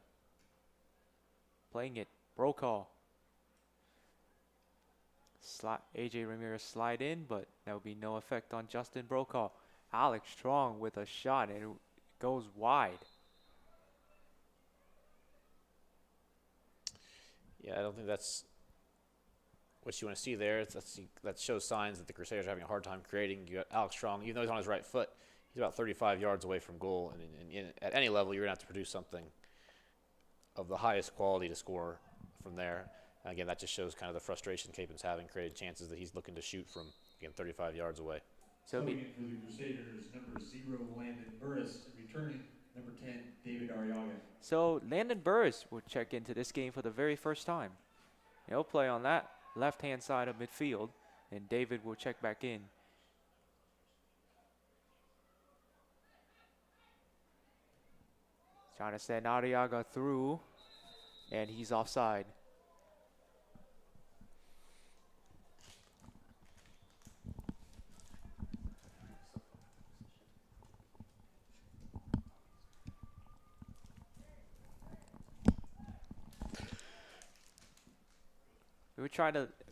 playing it. Brokaw. AJ Ramirez slide in, but that would be no effect on Justin Brokaw. Alex Strong with a shot, and it goes wide. Yeah, I don't think that's what you want to see there. That shows signs that the Crusaders are having a hard time creating. You got Alex Strong, even though he's on his right foot, he's about 35 yards away from goal. And at any level, you're going to have to produce something of the highest quality to score from there. And again, that just shows kind of the frustration Kapaun's having, created chances that he's looking to shoot from, again, 35 yards away. So coming in for the Crusaders, number 0, Landon Burris, and returning, number 10, David Arriaga. So Landon Burris will check into this game for the very first time. He'll play on that left-hand side of midfield, and David will check back in. Trying to send Arriaga through, and he's offside.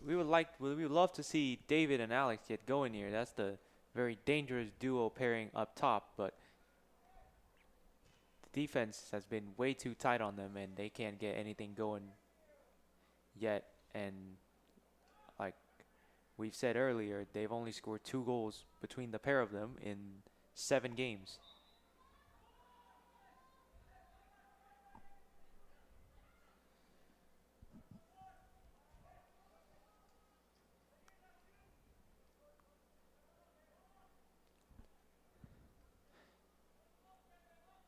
We would love to see David and Alex get going here. That's the very dangerous duo pairing up top, but the defense has been way too tight on them, and they can't get anything going yet. And like we've said earlier, they've only scored 2 goals between the pair of them in 7 games.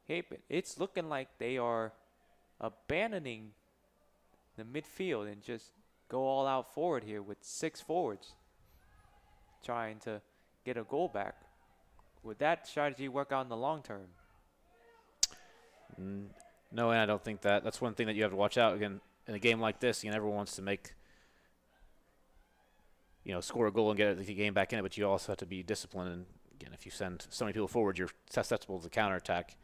Hey, but it's looking like they are abandoning the midfield and just go all out forward here with 6 forwards trying to get a goal back. Would that strategy work out in the long term? No, and I don't think that. That's one thing that you have to watch out. Again, in a game like this, everyone wants to make, score a goal and get the game back in it, but you also have to be disciplined. And again, if you send so many people forward, you're susceptible to the counterattack.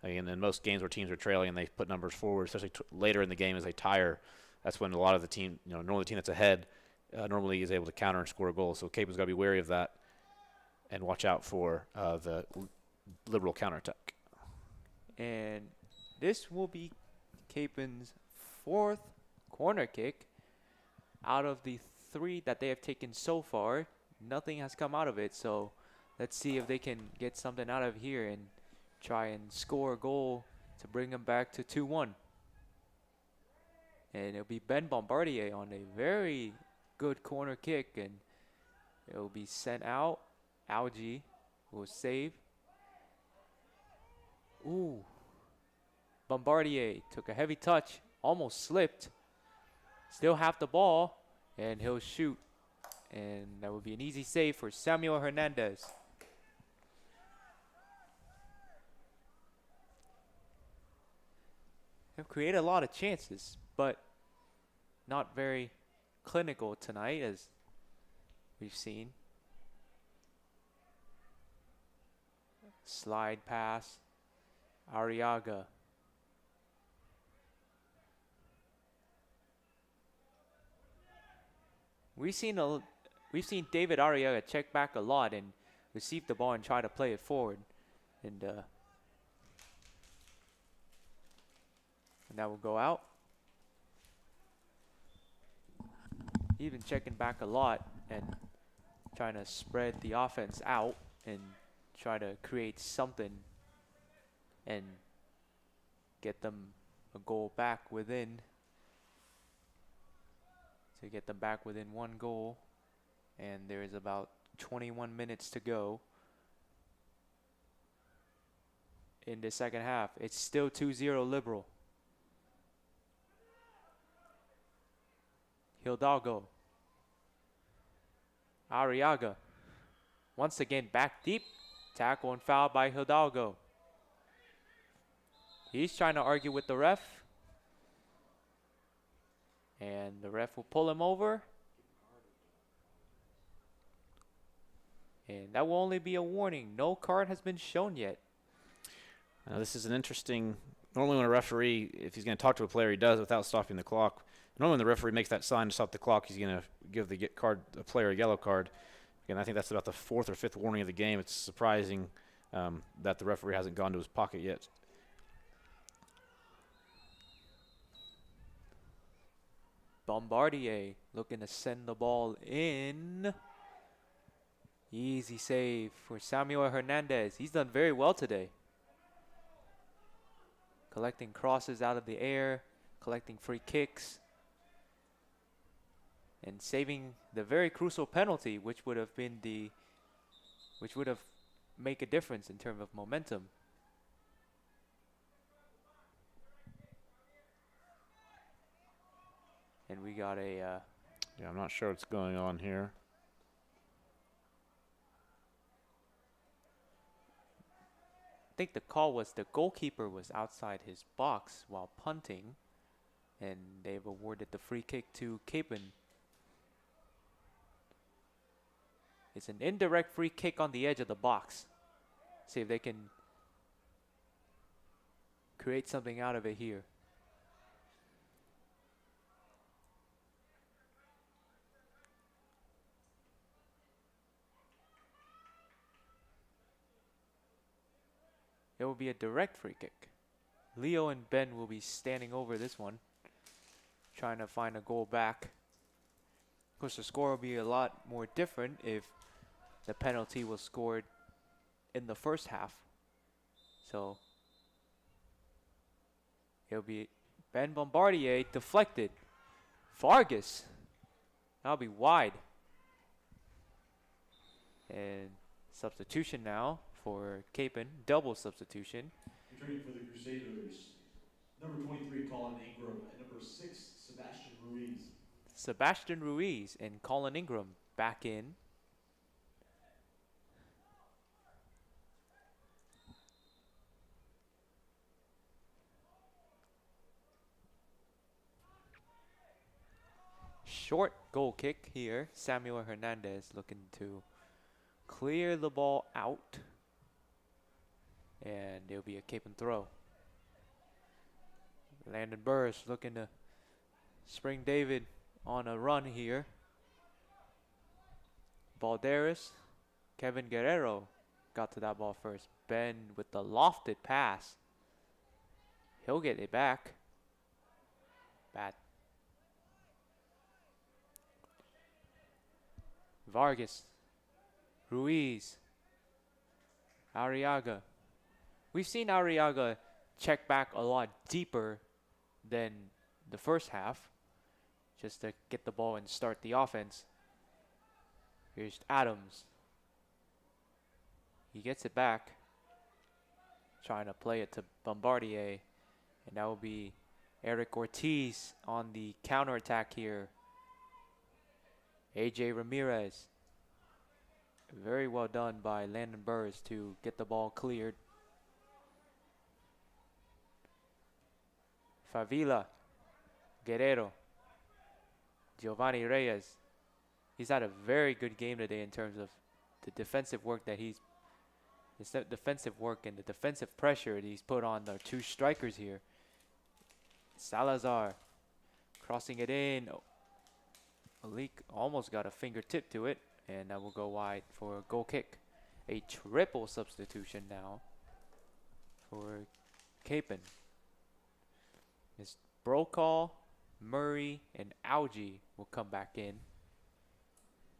And in most games where teams are trailing and they put numbers forward, especially later in the game as they tire, that's when a lot of the team, normally the team that's ahead, normally is able to counter and score a goal. So Kapaun's got to be wary of that and watch out for the liberal counterattack. And this will be Kapaun's 4th corner kick. Out of the 3 that they have taken so far, nothing has come out of it. So let's see if they can get something out of here and try and score a goal to bring them back to 2-1. And it'll be Ben Bombardier on a very good corner kick, and it'll be sent out. Algie will save. Ooh. Bombardier took a heavy touch, almost slipped. Still have the ball, and he'll shoot. And that would be an easy save for Samuel Hernandez. Have created a lot of chances, but not very clinical tonight, as we've seen. Slide pass, Arriaga. We've seen David Arriaga check back a lot and receive the ball and try to play it forward, and that will go out. He's been checking back a lot and trying to spread the offense out and try to create something and get them a goal back within. To get them back within 1 goal. And there is about 21 minutes to go in the second half. It's still 2-0 Liberal. Hidalgo. Arriaga. Once again back deep. Tackle and foul by Hidalgo. He's trying to argue with the ref. And the ref will pull him over. And that will only be a warning. No card has been shown yet. This is an interesting. Normally when a referee, if he's going to talk to a player, he does without stopping the clock. Normally when the referee makes that sign to stop the clock, he's going to give the player a yellow card. Again, I think that's about the 4th or 5th warning of the game. It's surprising that the referee hasn't gone to his pocket yet. Bombardier looking to send the ball in. Easy save for Samuel Hernandez. He's done very well today. Collecting crosses out of the air, collecting free kicks, and saving the very crucial penalty, which would have make a difference in terms of momentum. And we got a yeah, I'm not sure what's going on here. I think the call was the goalkeeper was outside his box while punting, and they've awarded the free kick to Kapaun. It's an indirect free kick on the edge of the box. See if they can create something out of it here. It will be a direct free kick. Leo and Ben will be standing over this one, trying to find a goal back. Of course, the score will be a lot more different if the penalty was scored in the first half. So it'll be Ben Bombardier deflected. Vargas. That'll be wide. And substitution now for Kapaun. Double substitution. Returning for the Crusaders, number 23, Colin Ingram, and number 6, Sebastian Ruiz. Sebastian Ruiz and Colin Ingram back in. Short goal kick here. Samuel Hernandez looking to clear the ball out. And it'll be a Kapaun throw. Landon Burris looking to spring David on a run here. Balderas, Kevin Guerrero got to that ball first. Ben with the lofted pass. He'll get it back. Bad. Vargas, Ruiz, Arriaga. We've seen Arriaga check back a lot deeper than the first half, just to get the ball and start the offense. Here's Adams. He gets it back, trying to play it to Bombardier, and that will be Eric Ortiz on the counterattack here. AJ Ramirez. Very well done by Landon Burris to get the ball cleared. Favila, Guerrero, Giovanni Reyes. He's had a very good game today in terms of the defensive work and the defensive pressure that he's put on the two strikers here. Salazar crossing it in. Malik almost got a fingertip to it, and that will go wide for a goal kick. A triple substitution now for Kapaun. It's Brokaw, Murray, and Algie will come back in.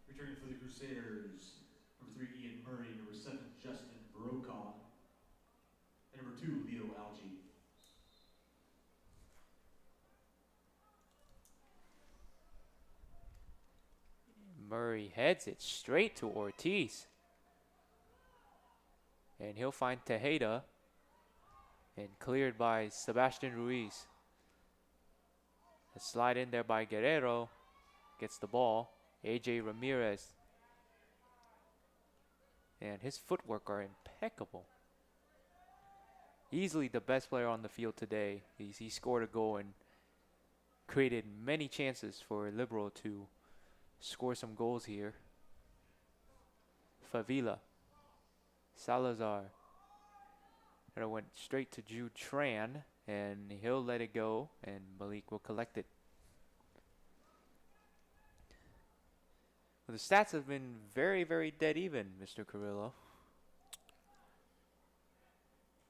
Returning for the Crusaders, number 3, Ian Murray, number 7, Justin Brokaw, and number 2, Leo Algie. Murray heads it straight to Ortiz. And he'll find Tejeda. And cleared by Sebastian Ruiz. A slide in there by Guerrero. Gets the ball. AJ Ramirez. And his footwork are impeccable. Easily the best player on the field today. He scored a goal and created many chances for Liberal to score some goals here. Favila. Salazar. And it went straight to Jude Tran, and he'll let it go, and Malik will collect it. The stats have been very, very dead even, Mr. Carrillo.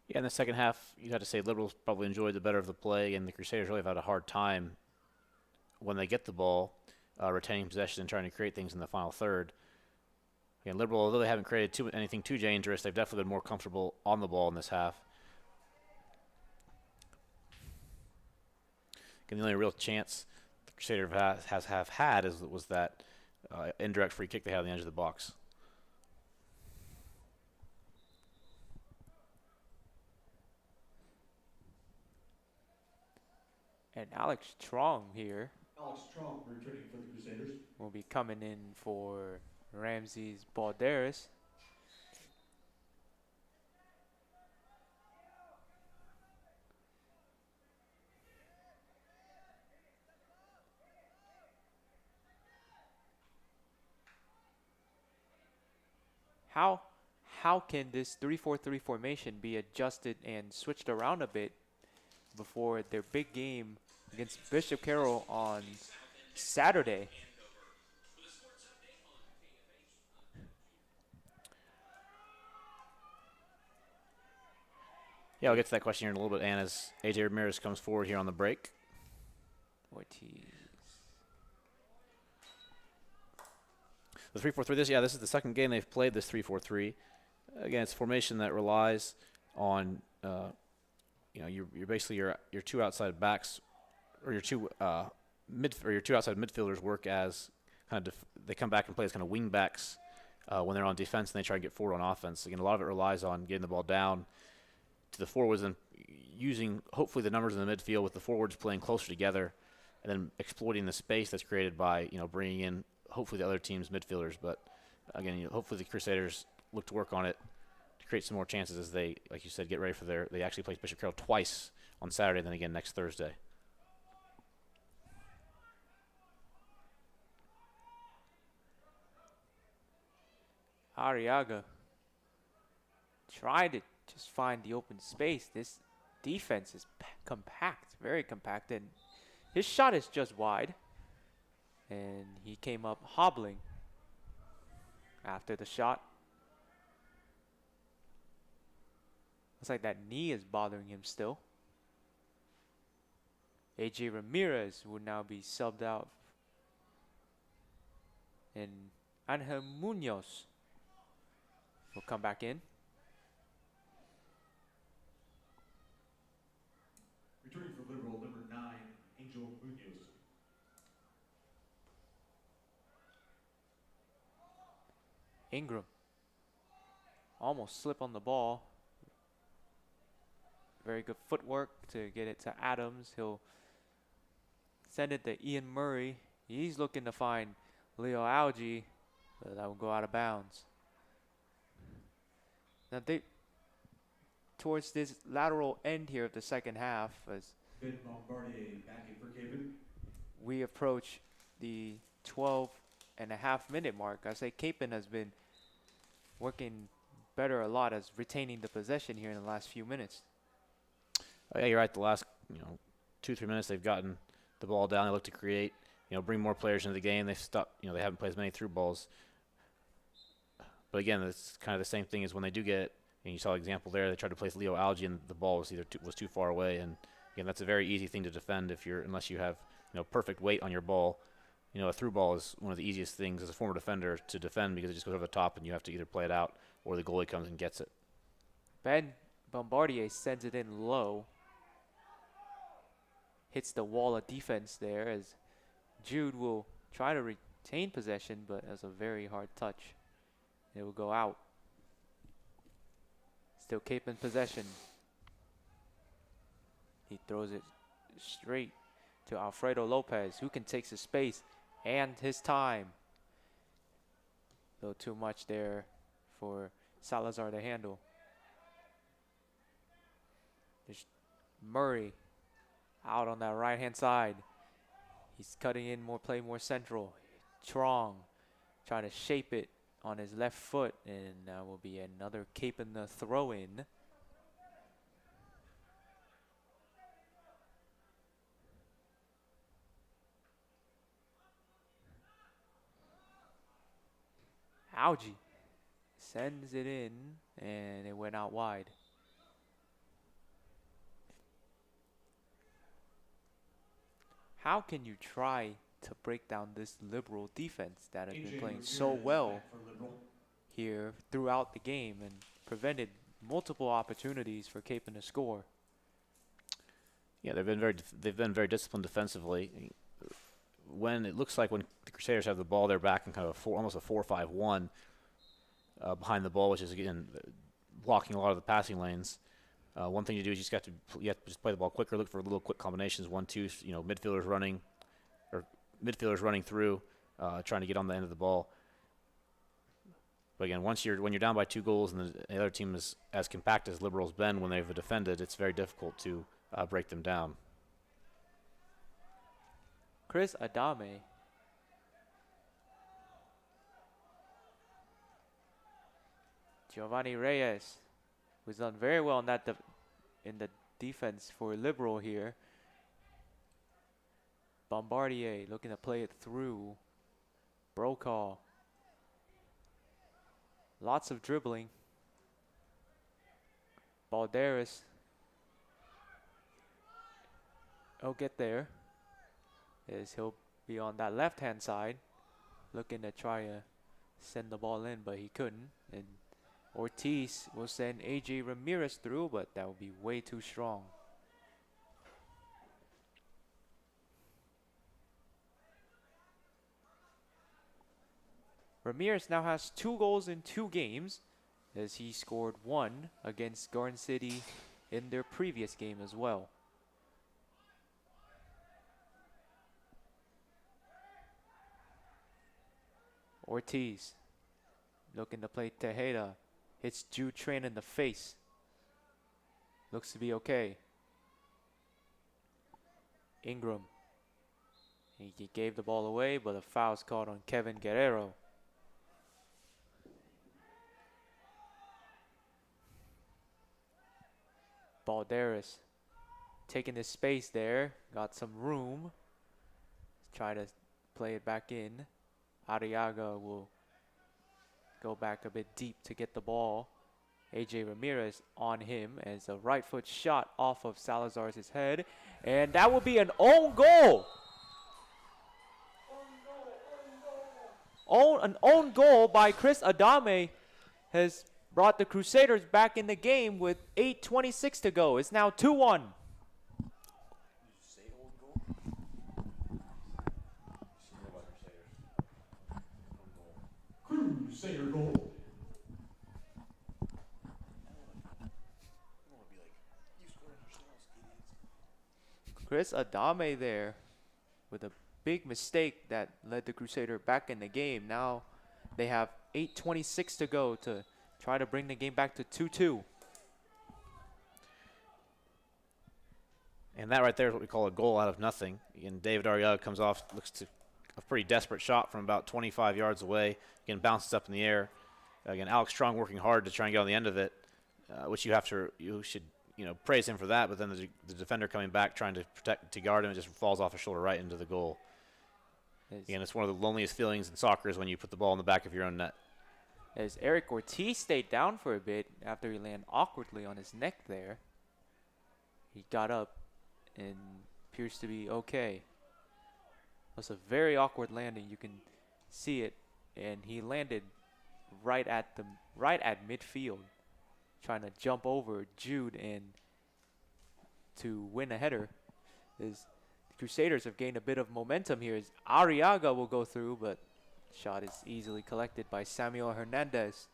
Yeah, in the second half, you had to say Liberals probably enjoyed the better of the play, and the Crusaders really have had a hard time when they get the ball, retaining possession and trying to create things in the final third. Again, Liberal, although they haven't created anything too dangerous, they've definitely been more comfortable on the ball in this half. Again, the only real chance the Crusaders have had was that indirect free kick they had on the edge of the box. And Alex Trong here Alex Trump returning for the Crusaders. will be coming in for Ramses Balderas. How can this 3-4-3 formation be adjusted and switched around a bit before their big game against Bishop Carroll on Saturday? Yeah, I'll get to that question here in a little bit, Ann, as AJ Ramirez comes forward here on the break. Ortiz. The 3-4-3, this is the second game they've played this 3-4-3. Again, it's a formation that relies on, you're basically your two outside backs, or your two two outside midfielders work as kind of they come back and play as kind of wing backs when they're on defense, and they try to get forward on offense. Again, a lot of it relies on getting the ball down to the forwards and using hopefully the numbers in the midfield with the forwards playing closer together, and then exploiting the space that's created by bringing in hopefully the other team's midfielders. But again, hopefully the Crusaders look to work on it to create some more chances as they, like you said, get ready for they actually play Bishop Carroll twice on Saturday, and then again next Thursday. Arriaga tried to just find the open space. This defense is compact, very compact, and his shot is just wide. And he came up hobbling after the shot. Looks like that knee is bothering him still. AJ Ramirez will now be subbed out. And Angel Munoz will come back in. Returning for Liberal, number 9, Angel Munoz. Ingram almost slipped on the ball. Very good footwork to get it to Adams. He'll send it to Ian Murray. He's looking to find Leo Algie, but that will go out of bounds. Now towards this lateral end here of the second half, as Ben Bombardier backing for Kapaun. we approach the 12.5-minute mark, I say Kapaun has been working better a lot as retaining the possession here in the last few minutes. Oh, yeah, you're right. The last 2-3 minutes they've gotten the ball down. They look to create, bring more players into the game. They've stopped. They haven't played as many through balls. But again, it's kind of the same thing as when they do get it. And you saw an example there. They tried to place Leo Algie, and the ball was either too far away. And again, that's a very easy thing to defend unless you have perfect weight on your ball. A through ball is one of the easiest things as a former defender to defend because it just goes over the top, and you have to either play it out or the goalie comes and gets it. Ben Bombardier sends it in low. Hits the wall of defense there as Jude will try to retain possession, but as a very hard touch. It will go out. Still Kapaun possession. He throws it straight to Alfredo Lopez, who can take his space and his time. A little too much there for Salazar to handle. There's Murray out on that right-hand side. He's cutting in more central. Trong trying to shape it on his left foot, and that will be another Kapaun throw-in. Augie sends it in, and it went out wide. How can you try to break down this Liberal defense that has been playing so well here throughout the game and prevented multiple opportunities for Kapaun to score? Yeah, they've been very disciplined defensively. When it looks like when the Crusaders have the ball, they're back in kind of almost a 4-5-1 behind the ball, which is again blocking a lot of the passing lanes. One thing to do is you have to just play the ball quicker, look for little quick combinations, 1-2, midfielders running through, trying to get on the end of the ball. But again, when you're down by 2 goals and the other team is as compact as Liberal's been when they've defended, it's very difficult to break them down. Chris Adame. Giovanni Reyes, who's done very well in in the defense for Liberal here. Bombardier looking to play it through. Brokaw. Lots of dribbling. Balderas. He'll get there. As he'll be on that left-hand side, looking to try to send the ball in, but he couldn't. And Ortiz will send AJ Ramirez through, but that would be way too strong. Ramirez now has 2 goals in 2 games, as he scored 1 against Garden City in their previous game as well. Ortiz looking to play Tejeda. Hits Jude Train in the face. Looks to be okay. Ingram. He gave the ball away, but a foul's called on Kevin Guerrero. Balderas taking his space there. Got some room. Try to play it back in. Arriaga will go back a bit deep to get the ball. AJ Ramirez on him as a right foot shot off of Salazar's head. And that will be an own goal. An own goal by Chris Adame has brought the Crusaders back in the game with 8:26 to go. It's now 2-1. Crusader goal. Chris Adame there with a big mistake that led the Crusader back in the game. Now they have 8:26 to go to try to bring the game back to 2-2. And that right there is what we call a goal out of nothing. And David Arriaga comes off, looks to a pretty desperate shot from about 25 yards away. Again, bounces up in the air. Again, Alex Strong working hard to try and get on the end of it, which you should praise him for that. But then the defender coming back trying to guard him, it just falls off his shoulder right into the goal. Again, it's one of the loneliest feelings in soccer is when you put the ball in the back of your own net. As Eric Ortiz stayed down for a bit after he landed awkwardly on his neck there. He got up and appears to be okay. It was a very awkward landing. You can see it, and he landed right at midfield, trying to jump over Jude and to win a header. The Crusaders have gained a bit of momentum here as Arriaga will go through, but shot is easily collected by Samuel Hernandez.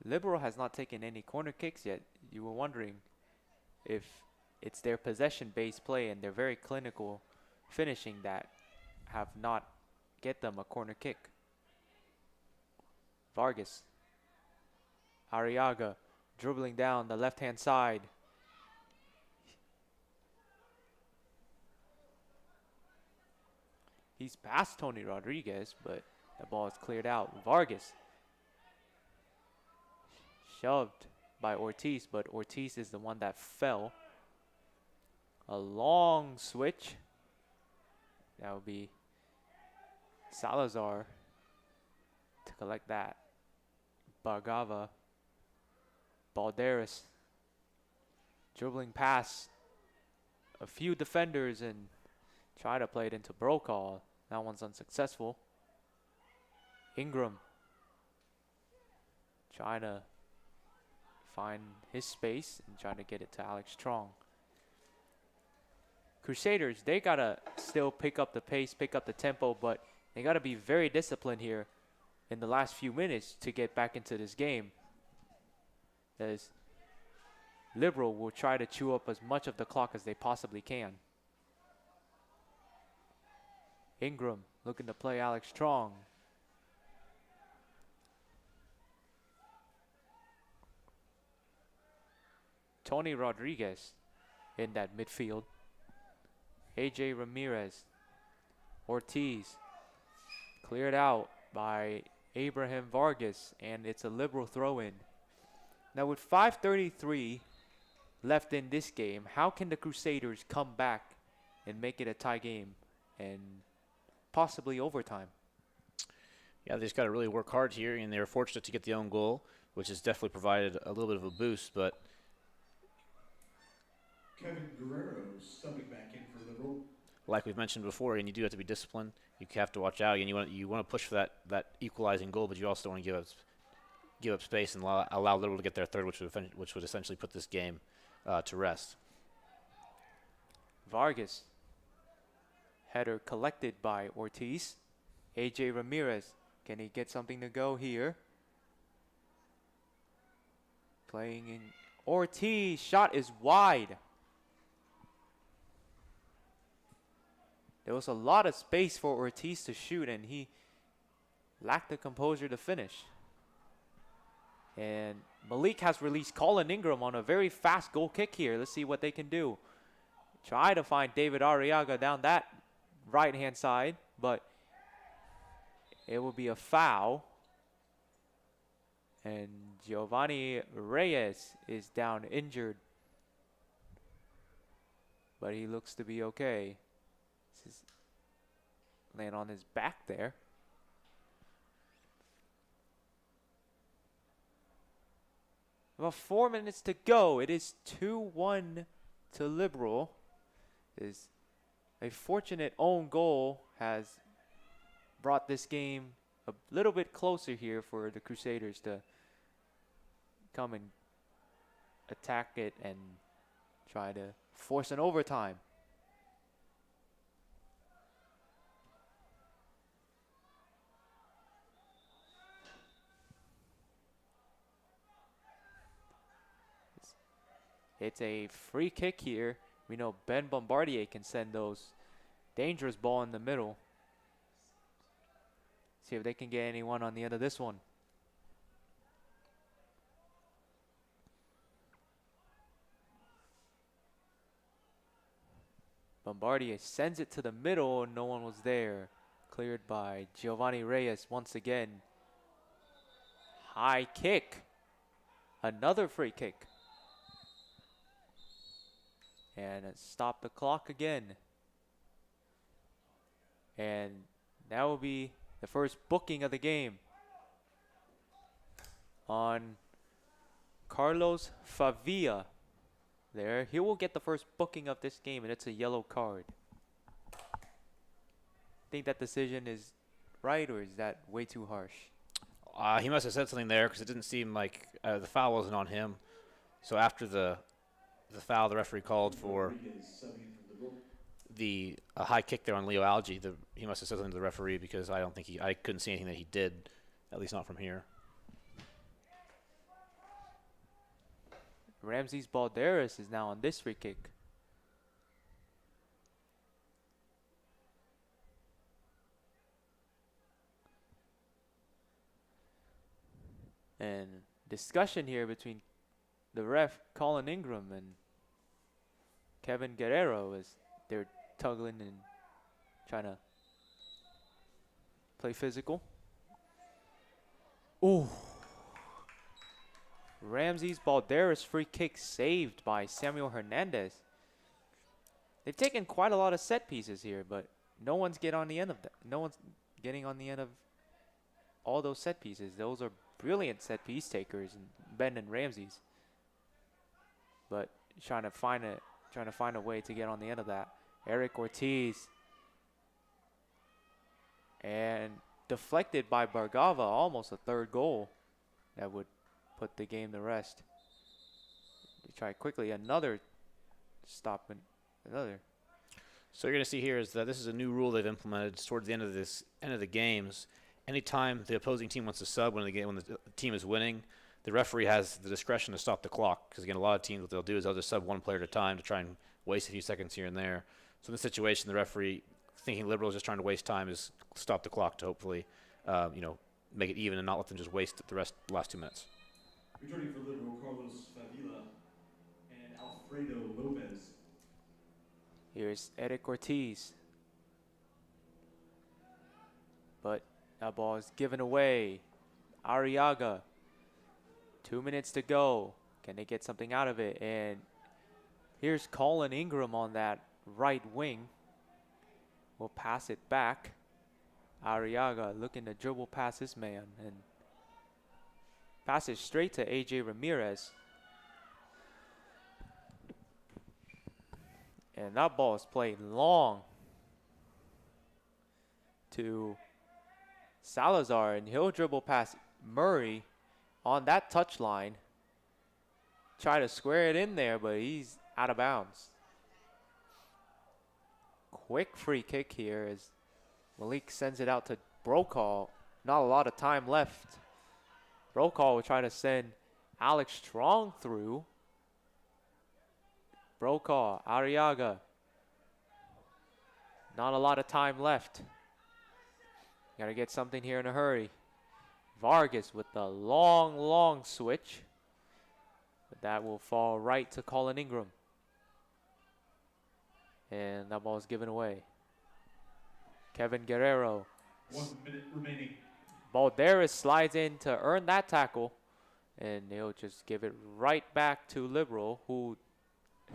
Liberal has not taken any corner kicks yet. You were wondering if it's their possession-based play and they're very clinical finishing that have not get them a corner kick. Vargas. Arriaga dribbling down the left-hand side. He's past Tony Rodriguez, but the ball is cleared out. Vargas shoved by Ortiz, but Ortiz is the one that fell. A long switch. That would be Salazar to collect that. Bargava. Balderas. Dribbling past a few defenders and try to play it into Brokaw. That one's unsuccessful. Ingram. Trying to find his space and trying to get it to Alex Strong. Crusaders, they got to still pick up the pace, pick up the tempo, but they got to be very disciplined here in the last few minutes to get back into this game. As Liberal will try to chew up as much of the clock as they possibly can. Ingram looking to play Alex Strong. Tony Rodriguez in that midfield. AJ Ramirez. Ortiz. Cleared out by Abraham Vargas, and it's a Liberal throw-in. Now with 5:33 left in this game, how can the Crusaders come back and make it a tie game and possibly overtime? Yeah, they just got to really work hard here, and they were fortunate to get the own goal, which has definitely provided a little bit of a boost, but Kevin Guerrero subbing back in for Liberal. like we've mentioned before, and you do have to be disciplined. You have to watch out, and you want to push for that equalizing goal, but you also don't want to give up space and allow Liberal to get their third, which would essentially put this game to rest. Vargas. Header collected by Ortiz. AJ Ramirez. Can he get something to go here? Playing in Ortiz. Shot is wide. There was a lot of space for Ortiz to shoot, and he lacked the composure to finish. And Malik has released Colin Ingram on a very fast goal kick here. Let's see what they can do. Try to find David Arriaga down that right-hand side, but it will be a foul. And Giovanni Reyes is down injured, but he looks to be okay. This is laying on his back there. About 4 minutes to go. It is 2-1 to Liberal. Is a fortunate own goal has brought this game a little bit closer here for the Crusaders to come and attack it and try to force an overtime. It's a free kick here. We know Ben Bombardier can send those dangerous ball in the middle. See if they can get anyone on the end of this one. Bombardier sends it to the middle and no one was there. Cleared by Giovanni Reyes once again. High kick. Another free kick. And stop the clock again. And that will be the first booking of the game on Carlos Favia. There, he will get the first booking of this game, and it's a yellow card. Think that decision is right, or is that way too harsh? He must have said something there because it didn't seem like the foul wasn't on him. So after the foul, the referee called for the high kick there on Leo Algi. He must have said something to the referee because I couldn't see anything that he did, at least not from here. Ramses Balderas is now on this free kick. And discussion here between the ref Colin Ingram and Kevin Guerrero as they're tugging and trying to play physical. Ooh. Ramses Balderas free kick saved by Samuel Hernandez. They've taken quite a lot of set pieces here, but no one's getting on the end of that. No one's getting on the end of all those set pieces. Those are brilliant set piece takers, Ben and Ramsey's. But trying to find a way to get on the end of that. Eric Ortiz. And deflected by Bargava, almost a third goal. That would put the game to rest. They try quickly, another stop and another. So you're going to see here is that this is a new rule they've implemented towards the end of the games. Anytime the opposing team wants to sub when the team is winning, the referee has the discretion to stop the clock. Because again, a lot of teams, what they'll do is they'll just sub one player at a time to try and waste a few seconds here and there. So in this situation, the referee, thinking Liberal is just trying to waste time, is stop the clock to hopefully, make it even and not let them just waste the last 2 minutes. Returning for Liberal, Carlos Favila and Alfredo Lopez. Here's Eric Ortiz. But that ball is given away. Arriaga. 2 minutes to go. Can they get something out of it? And here's Colin Ingram on that right wing. Will pass it back. Arriaga looking to dribble past this man and passes straight to AJ Ramirez. And that ball is played long to Salazar, and he'll dribble past Murray on that touch line. Try to square it in there, but he's out of bounds. Quick free kick here as Malik sends it out to Brokaw. Not a lot of time left. Brokaw will try to send Alex Strong through. Brokaw, Arriaga. Not a lot of time left. Got to get something here in a hurry. Vargas with the long switch. But that will fall right to Colin Ingram. And that ball is given away. Kevin Guerrero. 1 minute remaining. Balderas slides in to earn that tackle. And he'll just give it right back to Liberal, who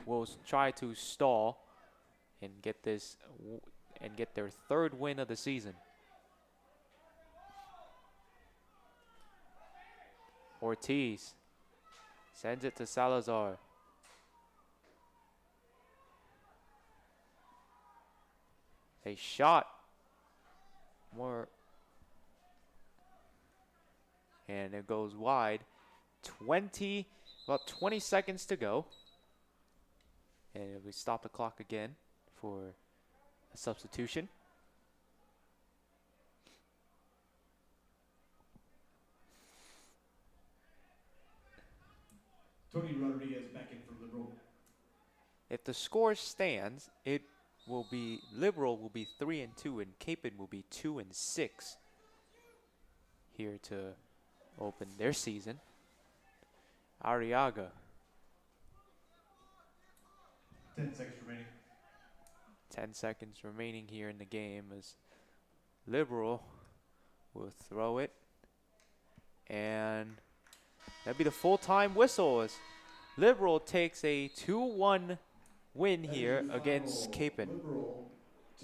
will try to stall and get their third win of the season. Ortiz sends it to Salazar. A shot. And it goes wide. About 20 seconds to go. And we stop the clock again for a substitution. Tony Rodriguez back in for Liberal. If the score stands, it will be Liberal will be 3-2 and Kapaun will be 2-6 here to open their season. Arriaga. 10 seconds remaining. 10 seconds remaining here in the game as Liberal will throw it. And that'd be the full-time whistle as Liberal takes a 2-1 win here against Kapaun. Liberal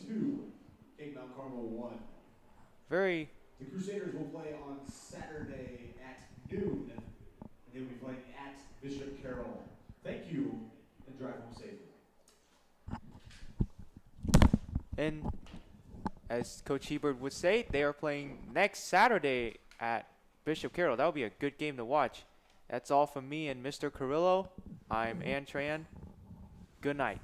2, Cape Mount Carmel 1. Very The Crusaders will play on Saturday at noon. And they will be playing at Bishop Carroll. Thank you, and drive home safely. And as Coach Hebert would say, they are playing next Saturday at Bishop Carroll. That will be a good game to watch. That's all from me and Mr. Carrillo. I'm Antran. Good night.